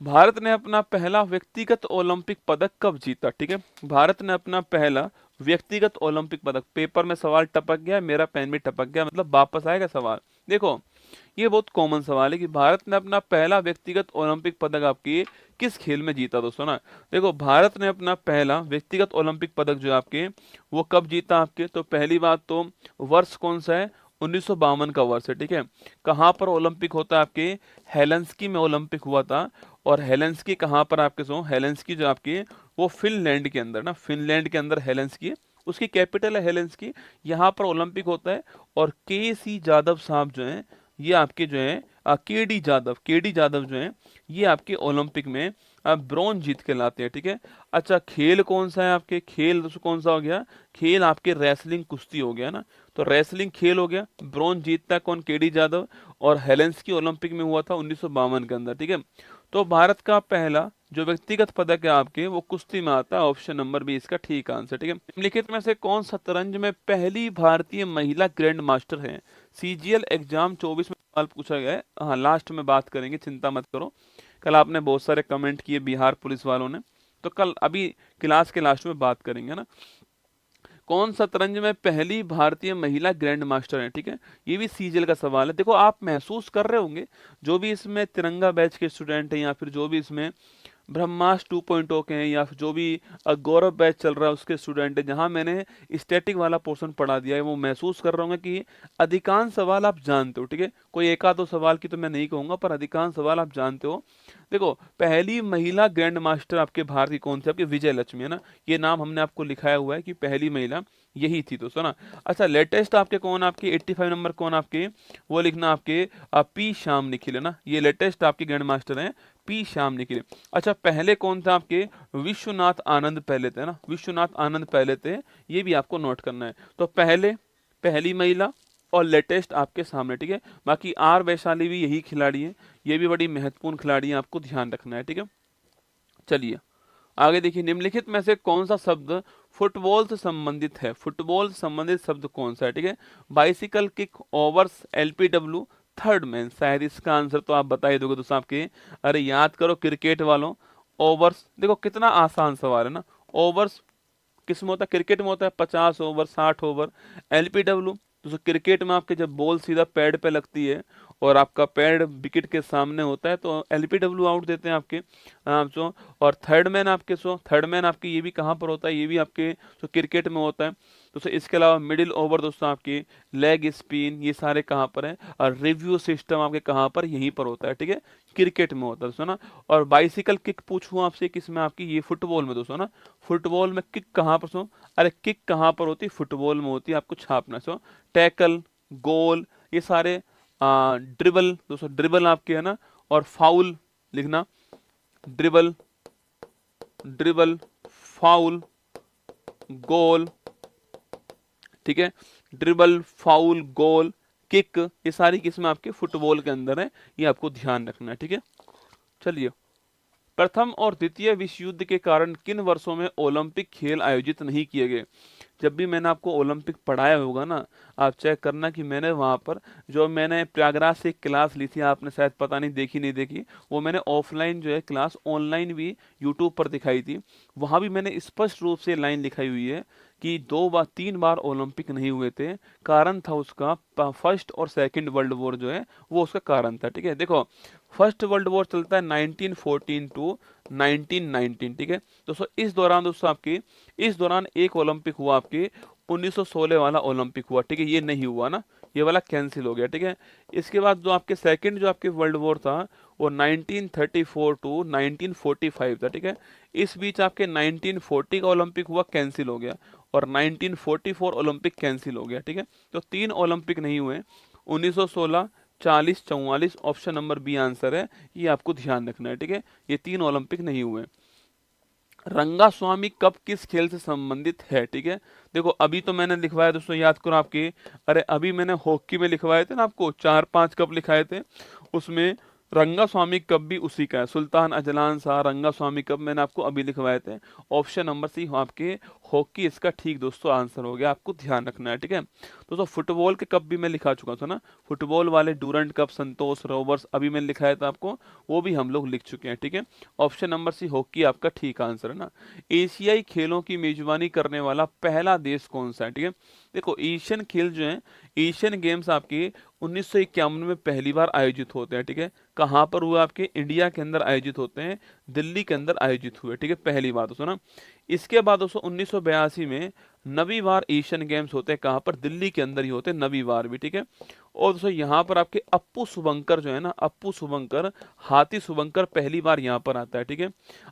भारत ने अपना पहला व्यक्तिगत ओलंपिक पदक कब जीता। ठीक है, भारत ने अपना पहला व्यक्तिगत ओलंपिक पदक, पेपर में सवाल टपक गया, मेरा पेन भी टपक गया, मतलब वापस आएगा सवाल। देखो ये बहुत कॉमन सवाल है कि भारत ने अपना पहला व्यक्तिगत ओलंपिक पदक आपके किस खेल में जीता दोस्तों ना। देखो भारत ने अपना पहला व्यक्तिगत ओलंपिक पदक जो आपके वो कब जीता आपके, तो पहली बात तो वर्ष कौन सा है, 1952 का वर्ष है। ठीक है, कहाँ पर ओलंपिक होता है आपके, हेलेंस्की में ओलंपिक हुआ था। और हेलेंस्की कहाँ पर आपके सो, हेलेंस्की जो आपकी वो फिनलैंड के अंदर ना, फिनलैंड के अंदर हेलेंस्की है, उसकी कैपिटल है हेलेंस्की, यहाँ पर ओलंपिक होता है। और के यादव साहब जो हैं ये आपके जो है के डी यादव जो हैं ये आपके ओलंपिक में ब्रॉन्ज जीत के लाते हैं। ठीक है, अच्छा खेल कौन सा है आपके, खेल दोस्तों कौन सा हो गया, खेल आपके रेसलिंग कुश्ती हो गया ना, तो रेसलिंग खेल हो गया, ब्रॉन्ज जीतता है कौन, के.डी. यादव, और हेलेंस्की ओलंपिक में हुआ था 1952 के अंदर। ठीक है, तो भारत का पहला जो व्यक्तिगत पदक है आपके वो कुश्ती में आता है, ऑप्शन नंबर बी इसका ठीक आंसर। ठीक है, निम्नलिखित में से कौन शतरंज में पहली भारतीय महिला ग्रैंड मास्टर है। सीजीएल एग्जाम 24 में सवाल पूछा गया है, हाँ लास्ट में बात करेंगे, चिंता मत करो। कल आपने बहुत सारे कमेंट किए बिहार पुलिस वालों ने, तो कल अभी क्लास के लास्ट में बात करेंगे ना। कौन शतरंज में पहली भारतीय महिला ग्रैंड मास्टर है। ठीक है, ये भी सीजीएल का सवाल है। देखो आप महसूस कर रहे होंगे जो भी इसमें तिरंगा बैच के स्टूडेंट हैं, या फिर जो भी इसमें ब्रह्मास्त्र 2.0 के हैं, या फिर जो भी गौरव बैच चल रहा है उसके स्टूडेंट है, जहां मैंने स्टैटिक वाला पोर्शन पढ़ा दिया है, वो महसूस कर रहे होंगे कि अधिकांश सवाल आप जानते हो। ठीक है, कोई एक आध दो सवाल की तो मैं नहीं कहूंगा, पर अधिकांश सवाल आप जानते हो। देखो पहली महिला ग्रैंड मास्टर आपके भारत की कौन सी, आपकी विजय लक्ष्मी है ना, ये नाम हमने आपको लिखाया हुआ है कि पहली महिला यही थी दोस्तों ना। अच्छा लेटेस्ट आपके कौन, आपके 85 नंबर कौन आपके, वो लिखना आपके पी श्याम निखिल है ना, ये लेटेस्ट आपके ग्रैंड मास्टर हैं पी श्याम निखिल। अच्छा पहले कौन था आपके, विश्वनाथ आनंद पहले थे ना, विश्वनाथ आनंद पहले थे, ये भी आपको नोट करना है। तो पहले, पहली महिला और लेटेस्ट आपके सामने, ठीक है। बाकी आर वैशाली भी यही खिलाड़ी है, ये भी बड़ी महत्वपूर्ण खिलाड़ी है, आपको ध्यान रखना है, ठीक है। चलिए आगे देखिए, निम्नलिखित में से कौन सा शब्द फुटबॉल से संबंधित है, फुटबॉल से संबंधित शब्द कौन सा है, ठीक है। Bicycle kick, overs, LBW, third man, शायद इसका आंसर तो आप बता ही दोगे दोस्तों आपके। अरे याद करो क्रिकेट वालों, ओवर्स देखो कितना आसान सवाल है ना। ओवर्स किस में होता है, क्रिकेट में होता है 50 ओवर 60 ओवर। एलपीडब्ल्यू दोस्तों क्रिकेट में आपके जब बॉल सीधा पैड पे लगती है और आपका पैड विकेट के सामने होता है तो एलपीडब्ल्यू आउट देते हैं आपके सो। और थर्ड मैन आपके सो, थर्ड मैन आपके ये भी कहाँ पर होता है, ये भी आपके सो क्रिकेट में होता है दोस्तों। इसके अलावा मिडिल ओवर दोस्तों आपके, लेग स्पिन, ये सारे कहाँ पर है, और रिव्यू सिस्टम आपके कहाँ पर, यहीं पर होता है, ठीक है, क्रिकेट में होता है दोस्तों ना। और बाइसिकल किक पूछूं आपसे किसमें, आपकी ये फुटबॉल में दोस्तों ना, फुटबॉल में किक कहाँ पर सो, अरे किक कहाँ पर होती है, फुटबॉल में होती है, आपको छापना सो। टैकल, गोल, ये सारे ड्रिबल दोस्तों, ड्रिबल आपके है ना, और फाउल लिखना, ड्रिबल, ड्रिबल, फाउल, गोल, ठीक है, ड्रिबल, फाउल, गोल, किक, ये सारी किस्में आपके फुटबॉल के अंदर है, ये आपको ध्यान रखना है, ठीक है। चलिए, प्रथम और द्वितीय विश्व युद्ध के कारण किन वर्षों में ओलंपिक खेल आयोजित नहीं किए गए। जब भी मैंने आपको ओलंपिक पढ़ाया होगा ना, आप चेक करना कि मैंने वहाँ पर जो मैंने प्रयागराज से एक क्लास ली थी, आपने शायद पता नहीं देखी नहीं देखी, वो मैंने ऑफलाइन जो है क्लास ऑनलाइन भी यूट्यूब पर दिखाई थी। वहाँ भी मैंने स्पष्ट रूप से लाइन लिखाई हुई है कि 2 बार 3 बार ओलंपिक नहीं हुए थे, कारण था उसका फर्स्ट और सेकंड वर्ल्ड वॉर जो है वो उसका कारण था, ठीक है। देखो फर्स्ट वर्ल्ड वॉर चलता है 1914 टू 1919, ठीक है दोस्तों। इस दौरान दोस्तों आपकी, इस दौरान एक ओलंपिक हुआ आपके 1916 वाला ओलंपिक हुआ, ठीक है, ये नहीं हुआ ना, ये वाला कैंसिल हो गया, ठीक है। इसके बाद जो आपके सेकंड जो आपके वर्ल्ड वॉर था वो 1934 टू 1945 था, ठीक है। इस बीच आपके 1940 का ओलंपिक हुआ, कैंसिल हो गया, और 1944 ओलंपिक कैंसिल हो गया, ठीक है। तो 3 ओलंपिक नहीं हुए, 1916, 40, 44, ऑप्शन नंबर बी आंसर है, ये आपको ध्यान रखना है, ठीक है। ये 3 ओलंपिक नहीं हुए। रंगास्वामी कप किस खेल से संबंधित है, ठीक है। देखो अभी तो मैंने लिखवाया दोस्तों, याद करो आपके, अरे अभी मैंने हॉकी में लिखवाए थे ना आपको 4-5 कप लिखाए थे, उसमें रंगास्वामी कप भी उसी का है। Sultan Azlan Shah Rangaswamy cup मैंने आपको अभी लिखवाए थे। ऑप्शन नंबर सी आपके हॉकी इसका ठीक दोस्तों आंसर हो गया, आपको ध्यान रखना है, ठीक है दोस्तों। फुटबॉल के कप भी मैं लिखा चुका था ना, फुटबॉल वाले डूरंट कप, संतोष रोवर्स अभी मैंने लिखाया था आपको, वो भी हम लोग लिख चुके हैं, ठीक है। ऑप्शन नंबर सी हॉकी आपका ठीक आंसर है ना। एशियाई खेलों की मेजबानी करने वाला पहला देश कौन सा है, ठीक है। देखो एशियन खेल जो है, एशियन गेम्स आपके 1951 में पहली बार आयोजित होते हैं, ठीक है। कहाँ पर हुआ, आपके इंडिया के अंदर आयोजित होते हैं, दिल्ली के अंदर आयोजित हुए, ठीक है, पहली बात दोस्तों ना। इसके बाद दोस्तों 1982 में नवी बार एशियन गेम्स होते हैं, कहाँ पर, दिल्ली के अंदर ही होते हैं, नवी बार भी, ठीक है। और दोस्तों यहाँ पर आपके अप्पू शुभंकर जो है ना, अप्पू शुभंकर, हाथी शुभंकर पहली बार यहाँ पर आता है, ठीक है।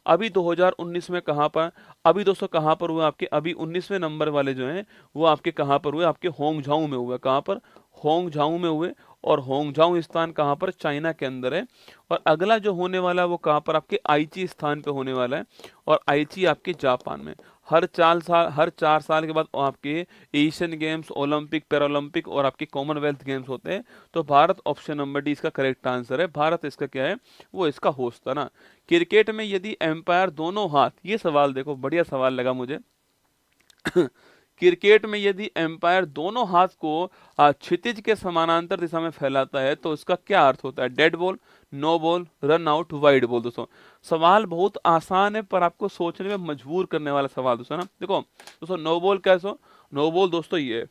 अभी 2019 में कहाँ पर, अभी दोस्तों कहाँ पर हुआ आपके, अभी 19वें नंबर वाले जो हैं वो आपके कहाँ पर हुए, आपके होंगझाऊ में हुए, कहाँ पर, होंगझाऊ में हुए। और होंगझाऊ स्थान कहाँ पर, चाइना के अंदर है। और अगला जो होने वाला है वो कहाँ पर, आपके आईची स्थान पे होने वाला है, और आईची आपके जापान में। हर 4 साल के बाद आपके एशियन गेम्स, ओलंपिक, पैरालंपिक और आपके कॉमनवेल्थ गेम्स होते हैं। तो भारत ऑप्शन नंबर डी इसका करेक्ट आंसर है, भारत इसका क्या है, वो इसका होस्ट था ना। क्रिकेट में यदि एम्पायर दोनों हाथ, ये सवाल देखो बढ़िया सवाल लगा मुझे क्रिकेट में यदि एम्पायर दोनों हाथ को क्षितिज के समानांतर दिशा में फैलाता है तो इसका क्या अर्थ होता है, dead ball, no ball, run out, wide ball. दोस्तों सवाल बहुत आसान है पर आपको सोचने में मजबूर करने वाला सवाल दोस्तों ना। देखो दोस्तों नो बॉल कैसे, नो बॉल दोस्तों ये है,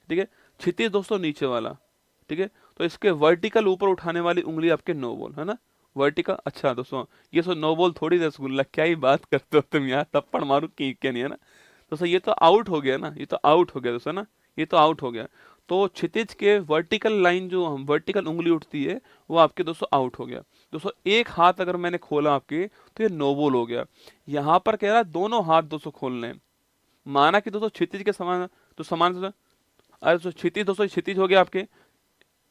ठीक है, क्षितिज दोस्तों नीचे वाला, ठीक है। तो इसके वर्टिकल ऊपर उठाने वाली उंगली आपके नो बॉल है ना, वर्टिकल। अच्छा दोस्तों ये सो नो बॉल थोड़ी रसगुल्ला, क्या ही बात करते हो तुम यार, थप्पड़ मारू की क्या नहीं है ना दोस्तों, ये तो आउट हो गया ना, ये तो आउट हो गया दोस्तों ना, ये तो आउट हो गया। तो क्षितिज के वर्टिकल लाइन जो हम वर्टिकल उंगली उठती है वो आपके दोस्तों आउट हो गया। दोस्तों एक हाथ अगर मैंने खोला आपके तो ये नो बॉल हो गया। यहाँ पर कह रहा है दोनों हाथ दोस्तों खोलने हैं, माना कि दोस्तों क्षितिज के समान, तो समानांतर, अरे तो क्षितिज दोस्तों, क्षितिज हो गया आपके,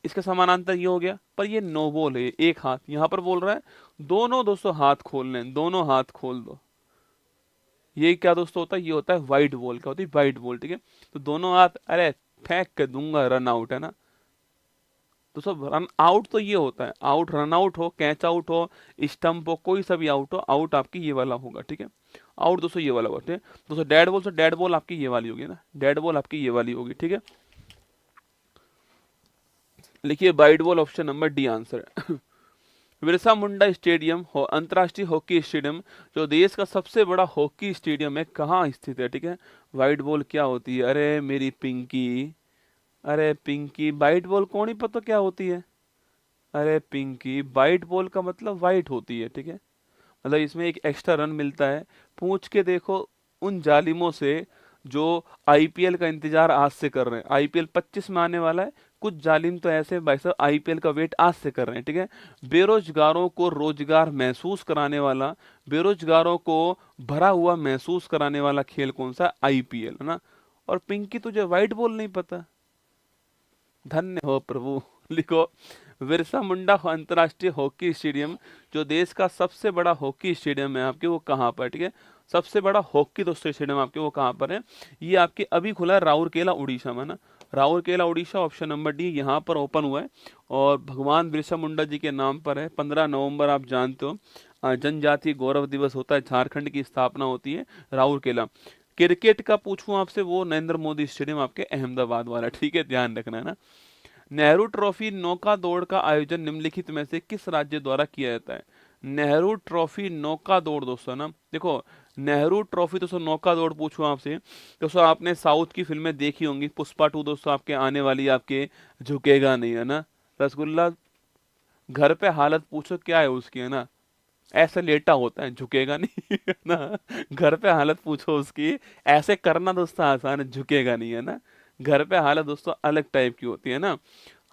इसका समानांतर ये हो गया, पर ये नो बॉल है, एक हाथ यहाँ पर बोल रहा है दोनों दोस्तों हाथ खोल लें, दोनों हाथ खोल दो। ये क्या दोस्तों होता है, ये होता है वाइड बॉल, क्या होती है वाइड बॉल, ठीक है। तो दोनों हाथ, अरे फेंक के दूंगा, रन आउट है ना। तो सब रन आउट तो ये होता है, आउट रन आउट हो, कैच आउट हो, स्टंप हो, कोई सा भी आउट हो, आउट आपकी ये वाला होगा, ठीक है। आउट दोस्तों ये वाला होगा, ठीक है दोस्तों। डेड बॉल, तो डेड बॉल आपकी ये वाली होगी ना, डेड बॉल आपकी ये वाली होगी, ठीक है। लिखिए wide ball, option number D answer है। बिरसा मुंडा स्टेडियम अंतर्राष्ट्रीय हॉकी स्टेडियम जो देश का सबसे बड़ा हॉकी स्टेडियम है, कहाँ स्थित है, ठीक है। वाइट बॉल क्या होती है, अरे मेरी पिंकी, अरे पिंकी, वाइट बॉल कौन ही पता क्या होती है। अरे पिंकी, वाइट बॉल का मतलब वाइट होती है, ठीक है। मतलब इसमें एक एक्स्ट्रा रन मिलता है। पूछ के देखो उन जालिमों से जो आईपीएल का इंतजार आज से कर रहे हैं। आईपीएल 25 में आने वाला है, कुछ जालिम तो ऐसे भाई साहब आईपीएल का वेट आज से कर रहे हैं, ठीक है। बेरोजगारों को रोजगार महसूस कराने वाला, बेरोजगारों को भरा हुआ महसूस कराने वाला खेल कौन सा, आईपीएल, है ना। और पिंकी तुझे वाइट बॉल नहीं पता, धन्य हो प्रभु। लिखो बिरसा मुंडा अंतर्राष्ट्रीय हॉकी स्टेडियम जो देश का सबसे बड़ा हॉकी स्टेडियम है आपके, वो कहाँ पर, ठीक है। सबसे बड़ा हॉकी दोस्तों स्टेडियम आपके वो कहाँ पर है, ये आपके अभी खुला है राउरकेला उड़ीसा में ना। Rourkela Orissa, option number D यहाँ पर ओपन हुआ है और भगवान बिरसा मुंडा जी के नाम पर है। 15 नवंबर आप जानते हो जनजातीय गौरव दिवस होता है, झारखंड की स्थापना होती है राउरकेला। क्रिकेट का पूछूं आपसे, वो नरेंद्र मोदी स्टेडियम आपके अहमदाबाद वाला, ठीक है, ध्यान रखना है ना। नेहरू ट्रॉफी नौका दौड़ का आयोजन निम्नलिखित में से किस राज्य द्वारा किया जाता है। नेहरू ट्रॉफी नौका दौड़ दोस्तों ना, देखो नेहरू ट्रॉफी दोस्तों नौका दौड़ पूछूं आपसे दोस्तों, आपने साउथ की फिल्में देखी होंगी, पुष्पा 2 दोस्तों आपके आने वाली, आपके झुकेगा नहीं, है ना। रसगुल्ला, घर पे हालत पूछो क्या है उसकी, है ना, ऐसे लेटा होता है, झुकेगा नहीं, है ना। घर पे हालत पूछो उसकी, ऐसे करना दोस्तों आसान है, झुकेगा नहीं, है ना। घर पे हालत दोस्तों अलग टाइप की होती है ना।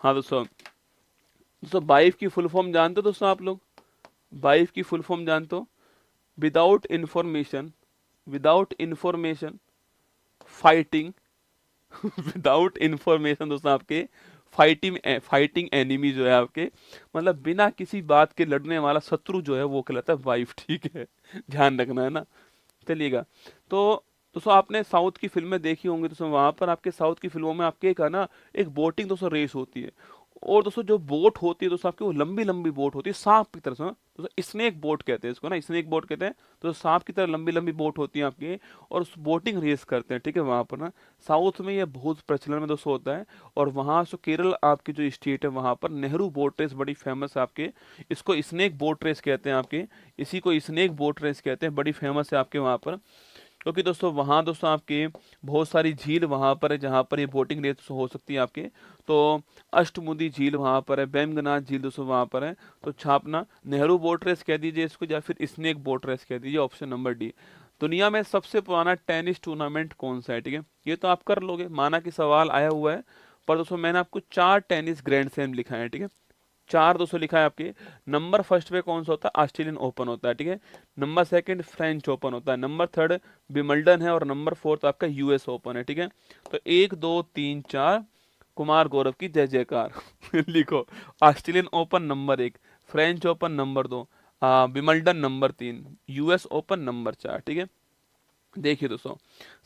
हाँ दोस्तों, दोस्तों वाइफ की फुल फॉर्म जानते हो दोस्तों आप लोग, वाइफ की फुल फॉर्म जानते हो, without information, without information fighting, without information दोस्तों आपके फाइटिंग, फाइटिंग एनिमी जो है आपके, मतलब बिना किसी बात के लड़ने वाला शत्रु जो है वो कहलाता है वाइफ, ठीक है। ध्यान रखना है ना। चलिएगा, तो दोस्तों आपने साउथ की फिल्में देखी होंगी दोस्तों, वहां पर आपके साउथ की फिल्मों में आपके एक है ना, एक बोटिंग दोस्तों रेस होती है। और दोस्तों जो बोट होती है दोस्तों आपकी, वो लंबी लंबी बोट होती है, सांप की तरह से, हाँ? दोस्तों स्नेक बोट कहते हैं इसको ना, स्नेक बोट कहते हैं। तो सांप की तरह लंबी लंबी बोट होती है आपकी, और उस बोटिंग रेस करते हैं, ठीक है। वहां पर ना साउथ में ये बहुत प्रचलन में दोस्तों होता है। और वहां से केरल आपकी जो स्टेट है, वहां पर नेहरू बोट रेस बड़ी फेमस है आपके, इसको स्नेक बोट रेस कहते हैं आपके, इसी को स्नेक बोट रेस कहते हैं, बड़ी फेमस है आपके वहां पर। क्योंकि दोस्तों वहाँ दोस्तों आपके बहुत सारी झील वहाँ पर है जहाँ पर ये बोटिंग रेस हो सकती है आपके। तो अष्टमुदी झील वहाँ पर है, बेमगनाथ झील दोस्तों वहाँ पर है। तो छापना नेहरू बोट रेस कह दीजिए इसको, या फिर स्नेक बोट रेस कह दीजिए, ऑप्शन नंबर डी। दुनिया में सबसे पुराना टेनिस टूर्नामेंट कौन सा है, ठीक है। ये तो आप कर लोगे, माना कि सवाल आया हुआ है, पर दोस्तों मैंने आपको 4 टेनिस ग्रैंड स्लैम लिखा है, ठीक है। 4 दोस्तों लिखा है आपके। नंबर फर्स्ट पे कौन सा होता है, ऑस्ट्रेलियन ओपन होता है, ठीक है। नंबर सेकंड फ्रेंच ओपन होता है, नंबर थर्ड विंबलडन है, और नंबर फोर्थ आपका यूएस ओपन है, ठीक है। तो 1 2 3 4 कुमार गौरव की जय जयकार। लिखो, Australian open number 1, French open number 2, Wimbledon number 3, US open number 4, ठीक है। देखिए दोस्तों,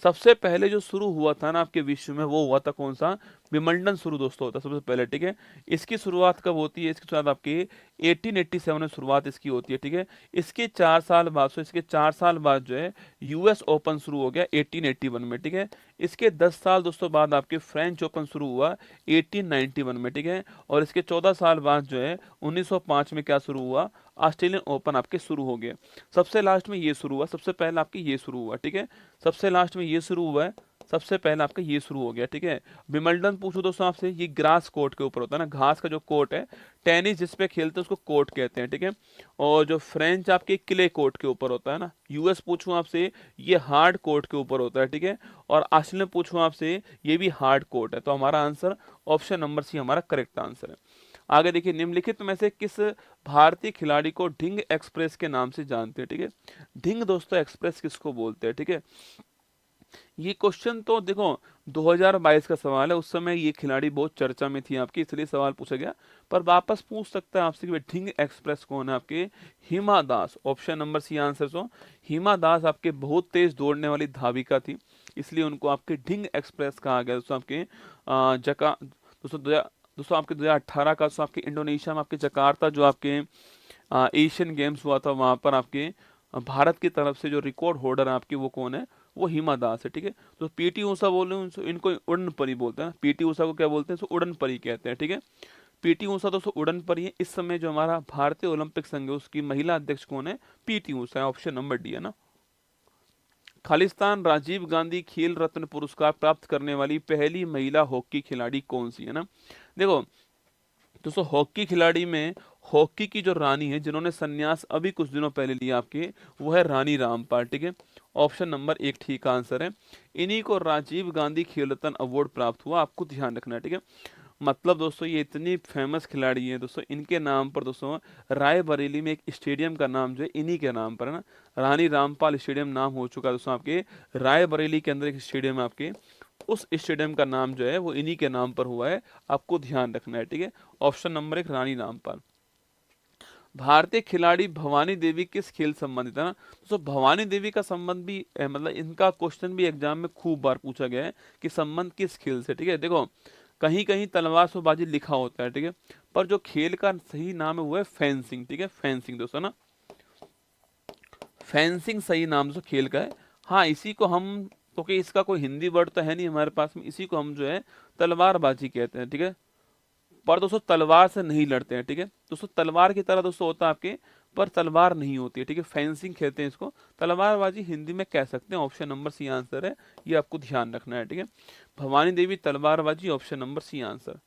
सबसे पहले जो शुरू हुआ था ना आपके विश्व में, वो हुआ था कौन सा, विंबलडन शुरू दोस्तों होता है सबसे पहले, ठीक है। इसकी शुरुआत कब होती है, इसकी शुरुआत आपकी 1887 में शुरुआत इसकी होती है, ठीक है। इसके 4 साल बाद, सो इसके 4 साल बाद जो है यूएस ओपन शुरू हो गया 1881 में, ठीक है। इसके 10 साल दोस्तों बाद आपके फ्रेंच ओपन शुरू हुआ 1891 में, ठीक है। और इसके 14 साल बाद जो है 1905 में क्या शुरू हुआ, ऑस्ट्रेलियन ओपन आपके शुरू हो गए। सबसे लास्ट में ये शुरू हुआ, सबसे पहले आपके ये शुरू हुआ, ठीक है। सबसे लास्ट में ये शुरू हुआ है, सबसे पहले आपका ये शुरू हो गया, ठीक है। विंबलडन पूछो दोस्तों आपसे, ये ग्रास कोर्ट के ऊपर होता है ना, घास का जो कोर्ट है, टेनिस जिस पे खेलते हैं उसको कोर्ट कहते हैं, ठीक है। और जो फ्रेंच आपके क्ले कोर्ट के ऊपर होता है ना, यूएस पूछूं आपसे, ये हार्ड कोर्ट के ऊपर होता है, ठीक है। और ऑस्ट्रेलिया पूछूं आपसे, ये भी हार्ड कोर्ट है। तो हमारा आंसर ऑप्शन नंबर सी हमारा करेक्ट आंसर है। आगे देखिए, निम्नलिखित में से किस भारतीय खिलाड़ी को ढिंग एक्सप्रेस के नाम से जानते हैं, ठीक है। ढिंग दोस्तों एक्सप्रेस किसको बोलते हैं, ठीक है। ये क्वेश्चन तो देखो 2022 का सवाल है, उस समय ये खिलाड़ी बहुत चर्चा में थी आपकी, इसलिए सवाल पूछा गया। पर वापस पूछ सकता है आपसे कि भाई ढिंग एक्सप्रेस कौन है आपके? Hima Das, option number C answer. सो हिमा दास आपके बहुत तेज दौड़ने वाली धाविका थी, इसलिए उनको आपके ढिंग एक्सप्रेस कहा गया। दोस्तों आपके जका दोस्तों आपके 2018 का दोस्तों आपके इंडोनेशिया में आपके जकार्ता जो आपके एशियन गेम्स हुआ था, वहां पर आपके भारत की तरफ से जो रिकॉर्ड होल्डर है आपके, वो कौन है? वो हिमा दास है। ठीक है, तो पीटी ऊषा बोल रहे हैं, इनको उड़न परी बोलते हैं। पीटी ऊषा को क्या बोलते हैं? सो उड़न परी कहते हैं। ठीक है, पीटी ऊषा दोस्तों उड़न परी है। इस समय जो हमारा भारतीय ओलंपिक संघ है उसकी महिला अध्यक्ष कौन है? पीटी ऊषा है, ऑप्शन नंबर डी है ना। खालिस्तान राजीव गांधी खेल रत्न पुरस्कार प्राप्त करने वाली पहली महिला हॉकी खिलाड़ी कौन सी है ना? देखो दोस्तों, हॉकी खिलाड़ी में हॉकी की जो रानी है, जिन्होंने संन्यास अभी कुछ दिनों पहले लिया आपके, वो है रानी रामपाल। ठीक है, ऑप्शन नंबर एक ठीक आंसर है। इन्हीं को राजीव गांधी खेल रत्न अवार्ड प्राप्त हुआ, आपको ध्यान रखना है। ठीक है, मतलब दोस्तों ये इतनी फेमस खिलाड़ी है दोस्तों, इनके नाम पर दोस्तों रायबरेली में एक स्टेडियम का नाम जो है इन्हीं के नाम पर है ना, रानी रामपाल स्टेडियम नाम हो चुका है दोस्तों आपके। रायबरेली के अंदर एक स्टेडियम है आपके, उस स्टेडियम का नाम जो है वो इन्हीं के नाम पर हुआ है, आपको ध्यान रखना है। ठीक है, ऑप्शन नंबर एक रानी रामपाल। भारतीय खिलाड़ी भवानी देवी किस खेल संबंधित है ना? तो भवानी देवी का संबंध भी मतलब इनका क्वेश्चन भी एग्जाम में खूब बार पूछा गया है कि संबंध किस खेल से। ठीक है, देखो कहीं कहीं तलवारबाजी लिखा होता है, ठीक है, पर जो खेल का सही नाम है वो है फेंसिंग। ठीक है, फेंसिंग दोस्तों ना, फेंसिंग सही नाम जो खेल का है। हाँ, इसी को हम, क्योंकि इसका कोई हिंदी वर्ड तो है नहीं हमारे पास में, इसी को हम जो है तलवारबाजी कहते हैं। ठीक है, पर दोस्तों तलवार से नहीं लड़ते हैं। ठीक है दोस्तों, तलवार की तरह दोस्तों होता है आपके, पर तलवार नहीं होती है। ठीक है, फेंसिंग खेलते हैं इसको, तलवारबाजी हिंदी में कह सकते हैं। ऑप्शन नंबर सी आंसर है, ये आपको ध्यान रखना है। ठीक है, भवानी देवी तलवारबाजी, option number C answer.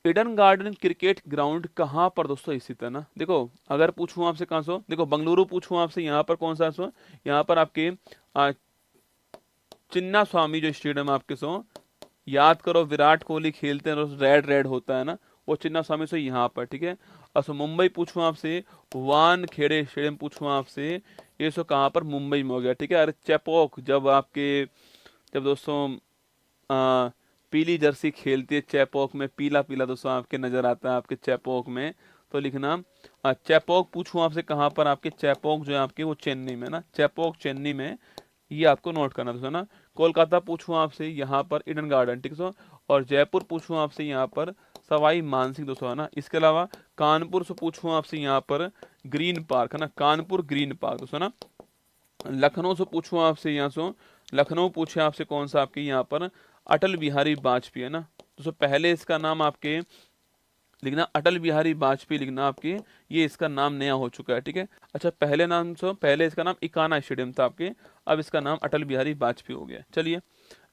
Eden Garden cricket ground कहाँ पर दोस्तों स्थित है ना? देखो अगर पूछूं आपसे कहाँ सो, देखो बंगलुरु पूछूं आपसे, यहाँ पर कौन सा सो? यहाँ पर आपके चिन्ना स्वामी जो स्टेडियम आपके सो, याद करो विराट कोहली खेलते हैं, रेड रेड होता है ना, वो चिन्ना स्वामी से यहाँ पर। ठीक है, अच्छा मुंबई पूछूं आपसे, वान खेड़े स्टेडियम पूछूं आपसे, ये सो कहाँ पर? मुंबई में हो गया। ठीक है, अरे चेपॉक, जब दोस्तों पीली जर्सी खेलती है चेपॉक में, पीला पीला दोस्तों आपके नजर आता है आपके चेपॉक में, तो लिखना चेपॉक पूछूं आपसे कहाँ पर? आपके चेपॉक जो है आपके वो चेन्नई में ना, चेपॉक चेन्नई में, ये आपको नोट करना दोस्तों ना। कोलकाता पूछूं आपसे, यहाँ पर ईडन गार्डन। ठीक है, और जयपुर पूछूं आपसे, यहाँ पर सवाई मानसिंह दोस्तों है ना। इसके अलावा कानपुर से पूछूं आपसे, यहाँ पर ग्रीन पार्क है ना, कानपुर ग्रीन पार्क दोस्तों ना। लखनऊ से पूछूं आपसे, यहाँ से लखनऊ पूछे आपसे कौन सा? आपके यहाँ पर अटल बिहारी वाजपेयी है ना। दोस्तों पहले इसका नाम आपके लिखना अटल बिहारी वाजपेयी लिखना आपके, ये इसका नाम नया हो चुका है। ठीक है, अच्छा पहले इसका नाम इकाना स्टेडियम था आपके, अब इसका नाम अटल बिहारी वाजपेयी हो गया। चलिए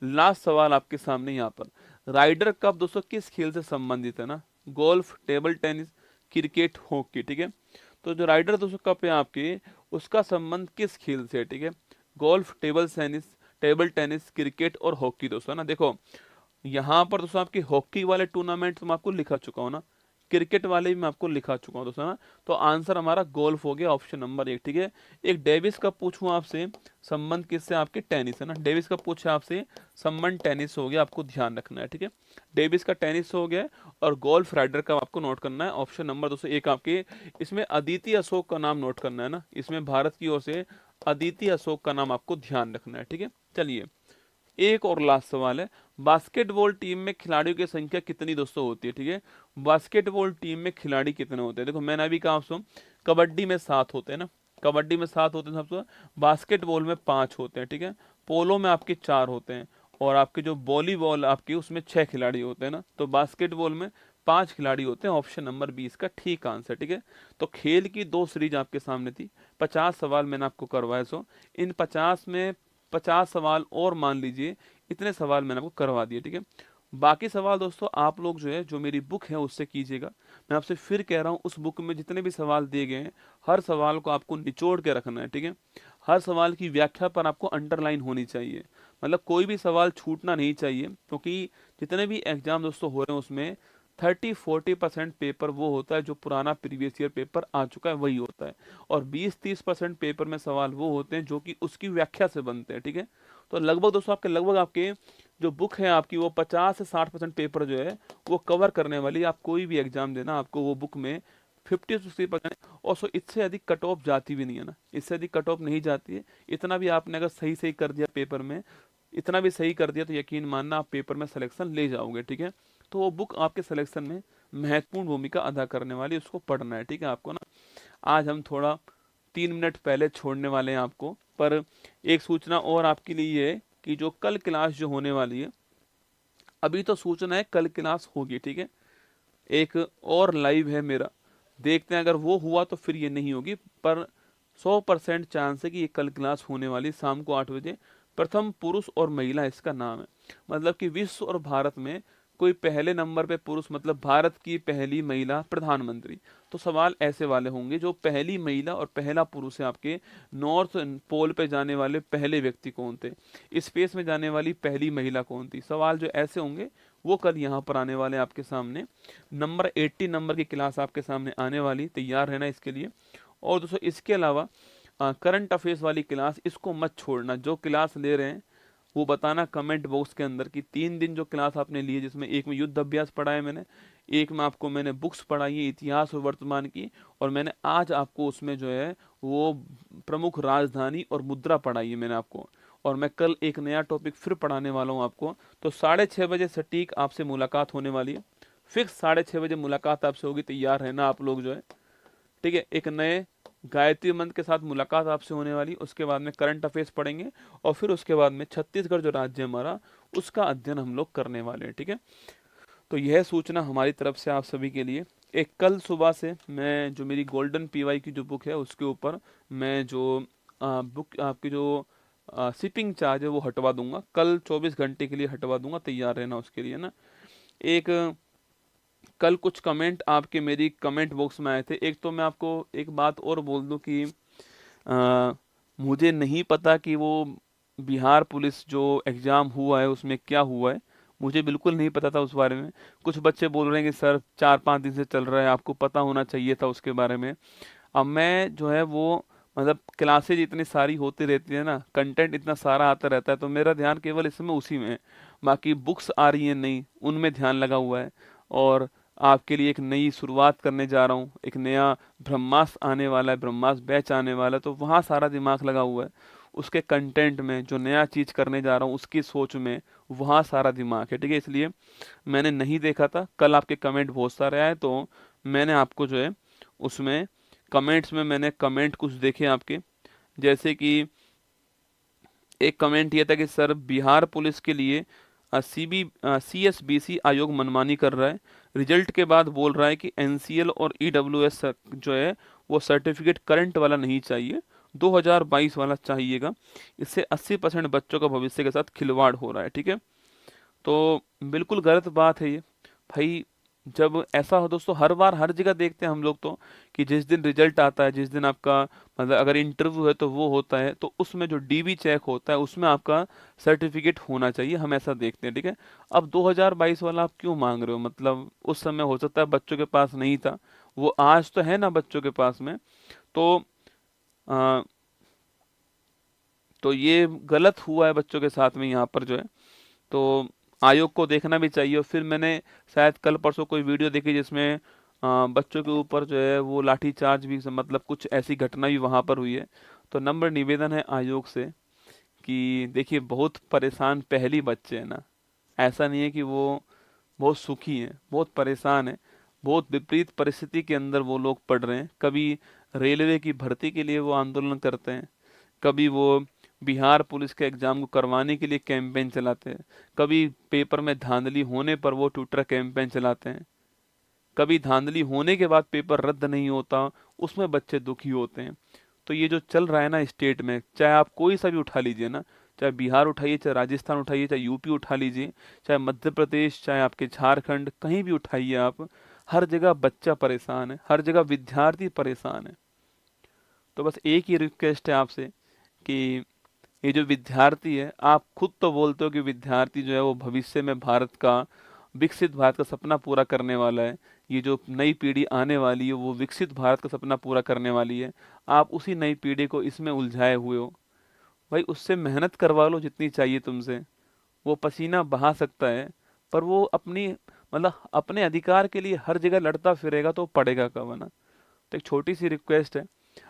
लास्ट सवाल आपके सामने यहाँ पर, राइडर कप दोस्तों किस खेल से संबंधित है ना? Golf, table tennis, cricket, hockey. ठीक है, तो जो राइडर दोस्तों कप है आपके, उसका संबंध किस खेल से है? ठीक है, गोल्फ, टेबल टेनिस, क्रिकेट और हॉकी दोस्तों ना। देखो यहाँ पर दोस्तों आपके हॉकी वाले टूर्नामेंट मैं आपको लिखा चुका हूँ ना, क्रिकेट वाले भी मैं आपको लिखा चुका हूँ दोस्तों ना, तो आंसर हमारा गोल्फ हो गया, ऑप्शन नंबर एक। ठीक है, एक डेविस कप पूछूं आपसे, संबंध किससे? आपके टेनिस है ना, डेविस कप पूछे आपसे, संबंध टेनिस हो गया, आपको ध्यान रखना है। ठीक है, डेविस का टेनिस हो गया, और गोल्फ राइडर का आपको नोट करना है, ऑप्शन नंबर दोस्तों एक आपके। इसमें अदिति अशोक का नाम नोट करना है ना, इसमें भारत की ओर से अदिति अशोक का नाम आपको ध्यान रखना है। ठीक है, चलिए एक और लास्ट सवाल है, बास्केटबॉल टीम में खिलाड़ियों की संख्या कितनी दोस्तों होती है? ठीक है, बास्केटबॉल टीम में खिलाड़ी कितने होते हैं? देखो मैंने अभी कहा आपसे, कबड्डी में 7 होते हैं ना, कबड्डी में 7 होते हैं सबसे, बास्केटबॉल में 5 होते हैं। ठीक है, पोलो में आपके 4 होते हैं, और आपके जो वॉलीबॉल आपकी उसमें 6 खिलाड़ी होते हैं ना, तो बास्केटबॉल में 5 खिलाड़ी होते हैं, ऑप्शन नंबर 20 का ठीक आंसर। ठीक है, तो खेल की 2 सीरीज आपके सामने थी, 50 सवाल मैंने आपको करवाए, सो इन 50 में 50 सवाल और मान लीजिए इतने सवाल मैंने आपको करवा दिए। ठीक है, बाकी सवाल दोस्तों आप लोग जो है जो मेरी बुक है उससे कीजिएगा। मैं आपसे फिर कह रहा हूँ, उस बुक में जितने भी सवाल दिए गए हैं, हर सवाल को आपको निचोड़ के रखना है। ठीक है, हर सवाल की व्याख्या पर आपको अंडरलाइन होनी चाहिए, मतलब कोई भी सवाल छूटना नहीं चाहिए, क्योंकि जितने भी एग्जाम दोस्तों हो रहे हैं उसमें 30-40% पेपर वो होता है जो पुराना प्रीवियस ईयर पेपर आ चुका है वही होता है, और 20-30% पेपर में सवाल वो होते हैं जो कि उसकी व्याख्या से बनते हैं, ठीक है। तो लगभग दोस्तों आपके जो बुक है आपकी वो 50 से 60% पेपर जो है वो कवर करने वाली है। आप कोई भी एग्जाम देना आपको वो बुक में 50 से 60%, और सो इससे अधिक कट ऑफ जाती भी नहीं है ना, इससे अधिक कट ऑफ नहीं जाती है। इतना भी आपने अगर सही सही कर दिया पेपर में, इतना भी सही कर दिया तो यकीन मानना आप पेपर में सिलेक्शन ले जाओगे, ठीक है। तो वो बुक आपके सिलेक्शन में महत्वपूर्ण भूमिका अदा करने वाली है, उसको पढ़ना है, ठीक है आपको ना। आज हम थोड़ा 3 मिनट पहले छोड़ने वाले हैं आपको, पर एक सूचना और आपके लिए ये है कि जो कल क्लास जो होने वाली है, अभी तो सूचना है कल क्लास होगी, ठीक है। एक और लाइव है मेरा, देखते हैं अगर वो हुआ तो फिर ये नहीं होगी, पर 100% चांस है कि ये कल क्लास होने वाली शाम को 8 बजे। प्रथम पुरुष और महिला इसका नाम है, मतलब कि विश्व और भारत में कोई पहले नंबर पे पुरुष, मतलब भारत की पहली महिला प्रधानमंत्री। तो सवाल ऐसे वाले होंगे, जो पहली महिला और पहला पुरुष है आपके नॉर्थ पोल पे जाने वाले पहले व्यक्ति कौन थे, स्पेस में जाने वाली पहली महिला कौन थी। सवाल जो ऐसे होंगे वो कल यहाँ पर आने वाले आपके सामने। नंबर 80 नंबर की क्लास आपके सामने आने वाली, तैयार रहना इसके लिए। और दोस्तों इसके अलावा करंट अफेयर्स वाली क्लास इसको मत छोड़ना। जो क्लास ले रहे हैं वो बताना कमेंट बॉक्स के अंदर कि 3 दिन जो क्लास आपने ली है, जिसमें एक में युद्ध अभ्यास पढ़ाया मैंने, एक में आपको मैंने बुक्स पढ़ाई है इतिहास और वर्तमान की, और मैंने आज आपको उसमें जो है वो प्रमुख राजधानी और मुद्रा पढ़ाई है मैंने आपको, और मैं कल एक नया टॉपिक फिर पढ़ाने वाला हूँ आपको। तो 6:30 बजे सटीक आपसे मुलाकात होने वाली है, फिक्स 6:30 बजे मुलाकात आपसे होगी, तैयार रहना आप लोग जो है, ठीक है। एक नए गायत्री मंत्र के साथ मुलाकात आपसे होने वाली, उसके बाद में करंट अफेयर्स पढ़ेंगे, और फिर उसके बाद में छत्तीसगढ़ जो राज्य है हमारा उसका अध्ययन हम लोग करने वाले हैं, ठीक है। तो यह सूचना हमारी तरफ से आप सभी के लिए। एक कल सुबह से मैं जो मेरी गोल्डन पीवाई की जो बुक है उसके ऊपर मैं जो बुक आपकी जो शिपिंग चार्ज है वो हटवा दूंगा, कल 24 घंटे के लिए हटवा दूंगा, तैयार रहना उसके लिए ना। एक कल कुछ कमेंट आपके मेरी कमेंट बॉक्स में आए थे। एक तो मैं आपको एक बात और बोल दूं कि मुझे नहीं पता कि वो बिहार पुलिस जो एग्ज़ाम हुआ है उसमें क्या हुआ है, मुझे बिल्कुल नहीं पता था उस बारे में। कुछ बच्चे बोल रहे हैं कि सर 4-5 दिन से चल रहा है, आपको पता होना चाहिए था उसके बारे में। अब मैं जो है वो, मतलब क्लासेज इतनी सारी होती रहती है ना, कंटेंट इतना सारा आता रहता है, तो मेरा ध्यान केवल इस समय उसी में है। बाकी बुक्स आ रही हैं नई, उनमें ध्यान लगा हुआ है, और आपके लिए एक नई शुरुआत करने जा रहा हूँ, एक नया ब्रह्मास्त्र आने वाला है, ब्रह्मास्त्र बैच आने वाला है, तो वहाँ सारा दिमाग लगा हुआ है। उसके कंटेंट में जो नया चीज़ करने जा रहा हूँ उसकी सोच में वहाँ सारा दिमाग है, ठीक है। इसलिए मैंने नहीं देखा था, कल आपके कमेंट बहुत सारे आए तो मैंने आपको जो है उसमें कमेंट्स में मैंने कमेंट कुछ देखे आपके, जैसे कि एक कमेंट ये था कि सर बिहार पुलिस के लिए CSBC आयोग मनमानी कर रहा है, रिजल्ट के बाद बोल रहा है कि NCL और EWS जो है वो सर्टिफिकेट करंट वाला नहीं चाहिए, 2022 वाला चाहिएगा। इससे 80% बच्चों का भविष्य के साथ खिलवाड़ हो रहा है, ठीक है। तो बिल्कुल गलत बात है ये भाई। जब ऐसा हो दोस्तों, हर बार हर जगह देखते हैं हम लोग तो कि जिस दिन रिजल्ट आता है, जिस दिन आपका मतलब अगर इंटरव्यू है तो वो होता है, तो उसमें जो DB चेक होता है उसमें आपका सर्टिफिकेट होना चाहिए, हम ऐसा देखते हैं, ठीक है। अब 2022 वाला आप क्यों मांग रहे हो, मतलब उस समय हो सकता है बच्चों के पास नहीं था, वो आज तो है ना बच्चों के पास में। तो आ, तो ये गलत हुआ है बच्चों के साथ में यहाँ पर जो है, तो आयोग को देखना भी चाहिए। और फिर मैंने शायद कल परसों कोई वीडियो देखी जिसमें बच्चों के ऊपर जो है वो लाठीचार्ज भी, मतलब कुछ ऐसी घटना भी वहाँ पर हुई है। तो नम्र निवेदन है आयोग से कि देखिए बहुत परेशान पहली बच्चे हैं ना, ऐसा नहीं है कि वो बहुत सुखी हैं, बहुत परेशान हैं, बहुत विपरीत परिस्थिति के अंदर वो लोग पढ़ रहे हैं। कभी रेलवे की भर्ती के लिए वो आंदोलन करते हैं, कभी वो बिहार पुलिस के एग्जाम को करवाने के लिए कैंपेन चलाते हैं, कभी पेपर में धांधली होने पर वो ट्विटर कैंपेन चलाते हैं, कभी धांधली होने के बाद पेपर रद्द नहीं होता उसमें बच्चे दुखी होते हैं। तो ये जो चल रहा है ना स्टेट में, चाहे आप कोई सा भी उठा लीजिए ना, चाहे बिहार उठाइए, चाहे राजस्थान उठाइए, चाहे यूपी उठा लीजिए, चाहे मध्य प्रदेश, चाहे आपके झारखंड, कहीं भी उठाइए आप, हर जगह बच्चा परेशान है, हर जगह विद्यार्थी परेशान है। तो बस एक ही रिक्वेस्ट है आपसे कि ये जो विद्यार्थी है, आप खुद तो बोलते हो कि विद्यार्थी जो है वो भविष्य में भारत का विकसित भारत का सपना पूरा करने वाला है। ये जो नई पीढ़ी आने वाली है वो विकसित भारत का सपना पूरा करने वाली है। आप उसी नई पीढ़ी को इसमें उलझाए हुए हो। भाई उससे मेहनत करवा लो जितनी चाहिए तुमसे। वो पसीना बहा सकता है, पर वो अपनी मतलब अपने अधिकार के लिए हर जगह लड़ता फिरेगा तो पढ़ेगा कब, है ना। तो एक छोटी सी रिक्वेस्ट है,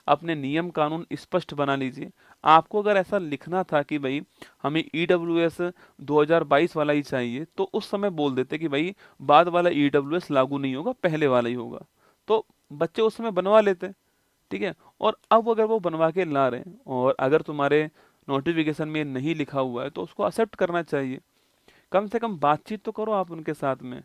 अपने नियम कानून स्पष्ट बना लीजिए। आपको अगर ऐसा लिखना था कि भाई हमें ईडब्ल्यूएस 2022 वाला ही चाहिए, तो उस समय बोल देते कि भाई बाद वाला ईडब्ल्यूएस लागू नहीं होगा, पहले वाला ही होगा, तो बच्चे उस समय बनवा लेते। ठीक है। और अब अगर वो बनवा के ला रहे हैं और अगर तुम्हारे नोटिफिकेशन में नहीं लिखा हुआ है तो उसको एक्सेप्ट करना चाहिए। कम से कम बातचीत तो करो आप उनके साथ में।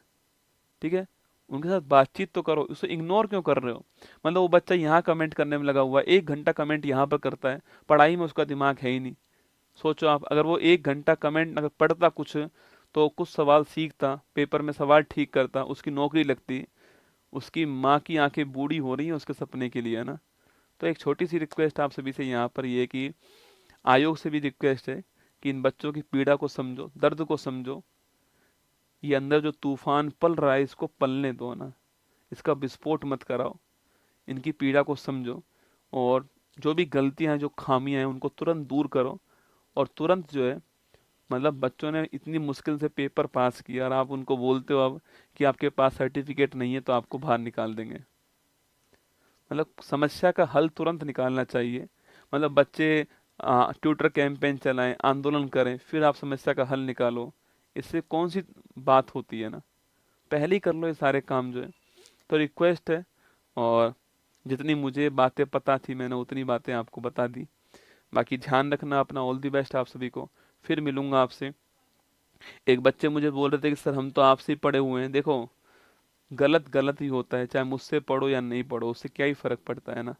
ठीक है। उनके साथ बातचीत तो करो, उसे इग्नोर क्यों कर रहे हो। मतलब वो बच्चा यहाँ कमेंट करने में लगा हुआ है, 1 घंटा कमेंट यहाँ पर करता है, पढ़ाई में उसका दिमाग है ही नहीं। सोचो आप, अगर वो 1 घंटा कमेंट अगर पढ़ता कुछ, तो कुछ सवाल सीखता, पेपर में सवाल ठीक करता, उसकी नौकरी लगती। उसकी माँ की आंखें बूढ़ी हो रही हैं उसके सपने के लिए, है ना। तो एक छोटी सी रिक्वेस्ट आप सभी से यहाँ पर ये कि आयोग से भी रिक्वेस्ट है कि इन बच्चों की पीड़ा को समझो, दर्द को समझो। ये अंदर जो तूफान पल रहा है इसको पलने दो ना, इसका विस्फोट मत कराओ। इनकी पीड़ा को समझो और जो भी गलतियां हैं, जो खामियां हैं, उनको तुरंत दूर करो। और तुरंत जो है, मतलब बच्चों ने इतनी मुश्किल से पेपर पास किया और आप उनको बोलते हो अब कि आपके पास सर्टिफिकेट नहीं है तो आपको बाहर निकाल देंगे। मतलब समस्या का हल तुरंत निकालना चाहिए। मतलब बच्चे ट्यूटर कैंपेन चलाएं, आंदोलन करें, फिर आप समस्या का हल निकालो। इससे कौन सी बात होती है ना। पहले ही कर लो ये सारे काम जो है। तो रिक्वेस्ट है, और जितनी मुझे बातें पता थी मैंने उतनी बातें आपको बता दी। बाकी ध्यान रखना अपना। ऑल दी बेस्ट आप सभी को। फिर मिलूंगा आपसे। एक बच्चे मुझे बोल रहे थे कि सर हम तो आपसे ही पढ़े हुए हैं। देखो, गलत गलत ही होता है, चाहे मुझसे पढ़ो या नहीं पढ़ो, उससे क्या ही फर्क पड़ता है ना।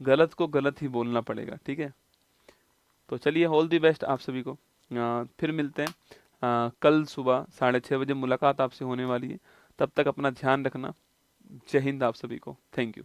गलत को गलत ही बोलना पड़ेगा। ठीक है। तो चलिए, ऑल दी बेस्ट आप सभी को। फिर मिलते हैं। कल सुबह 6:30 बजे मुलाकात आपसे होने वाली है। तब तक अपना ध्यान रखना। जय हिंद आप सभी को। Thank you.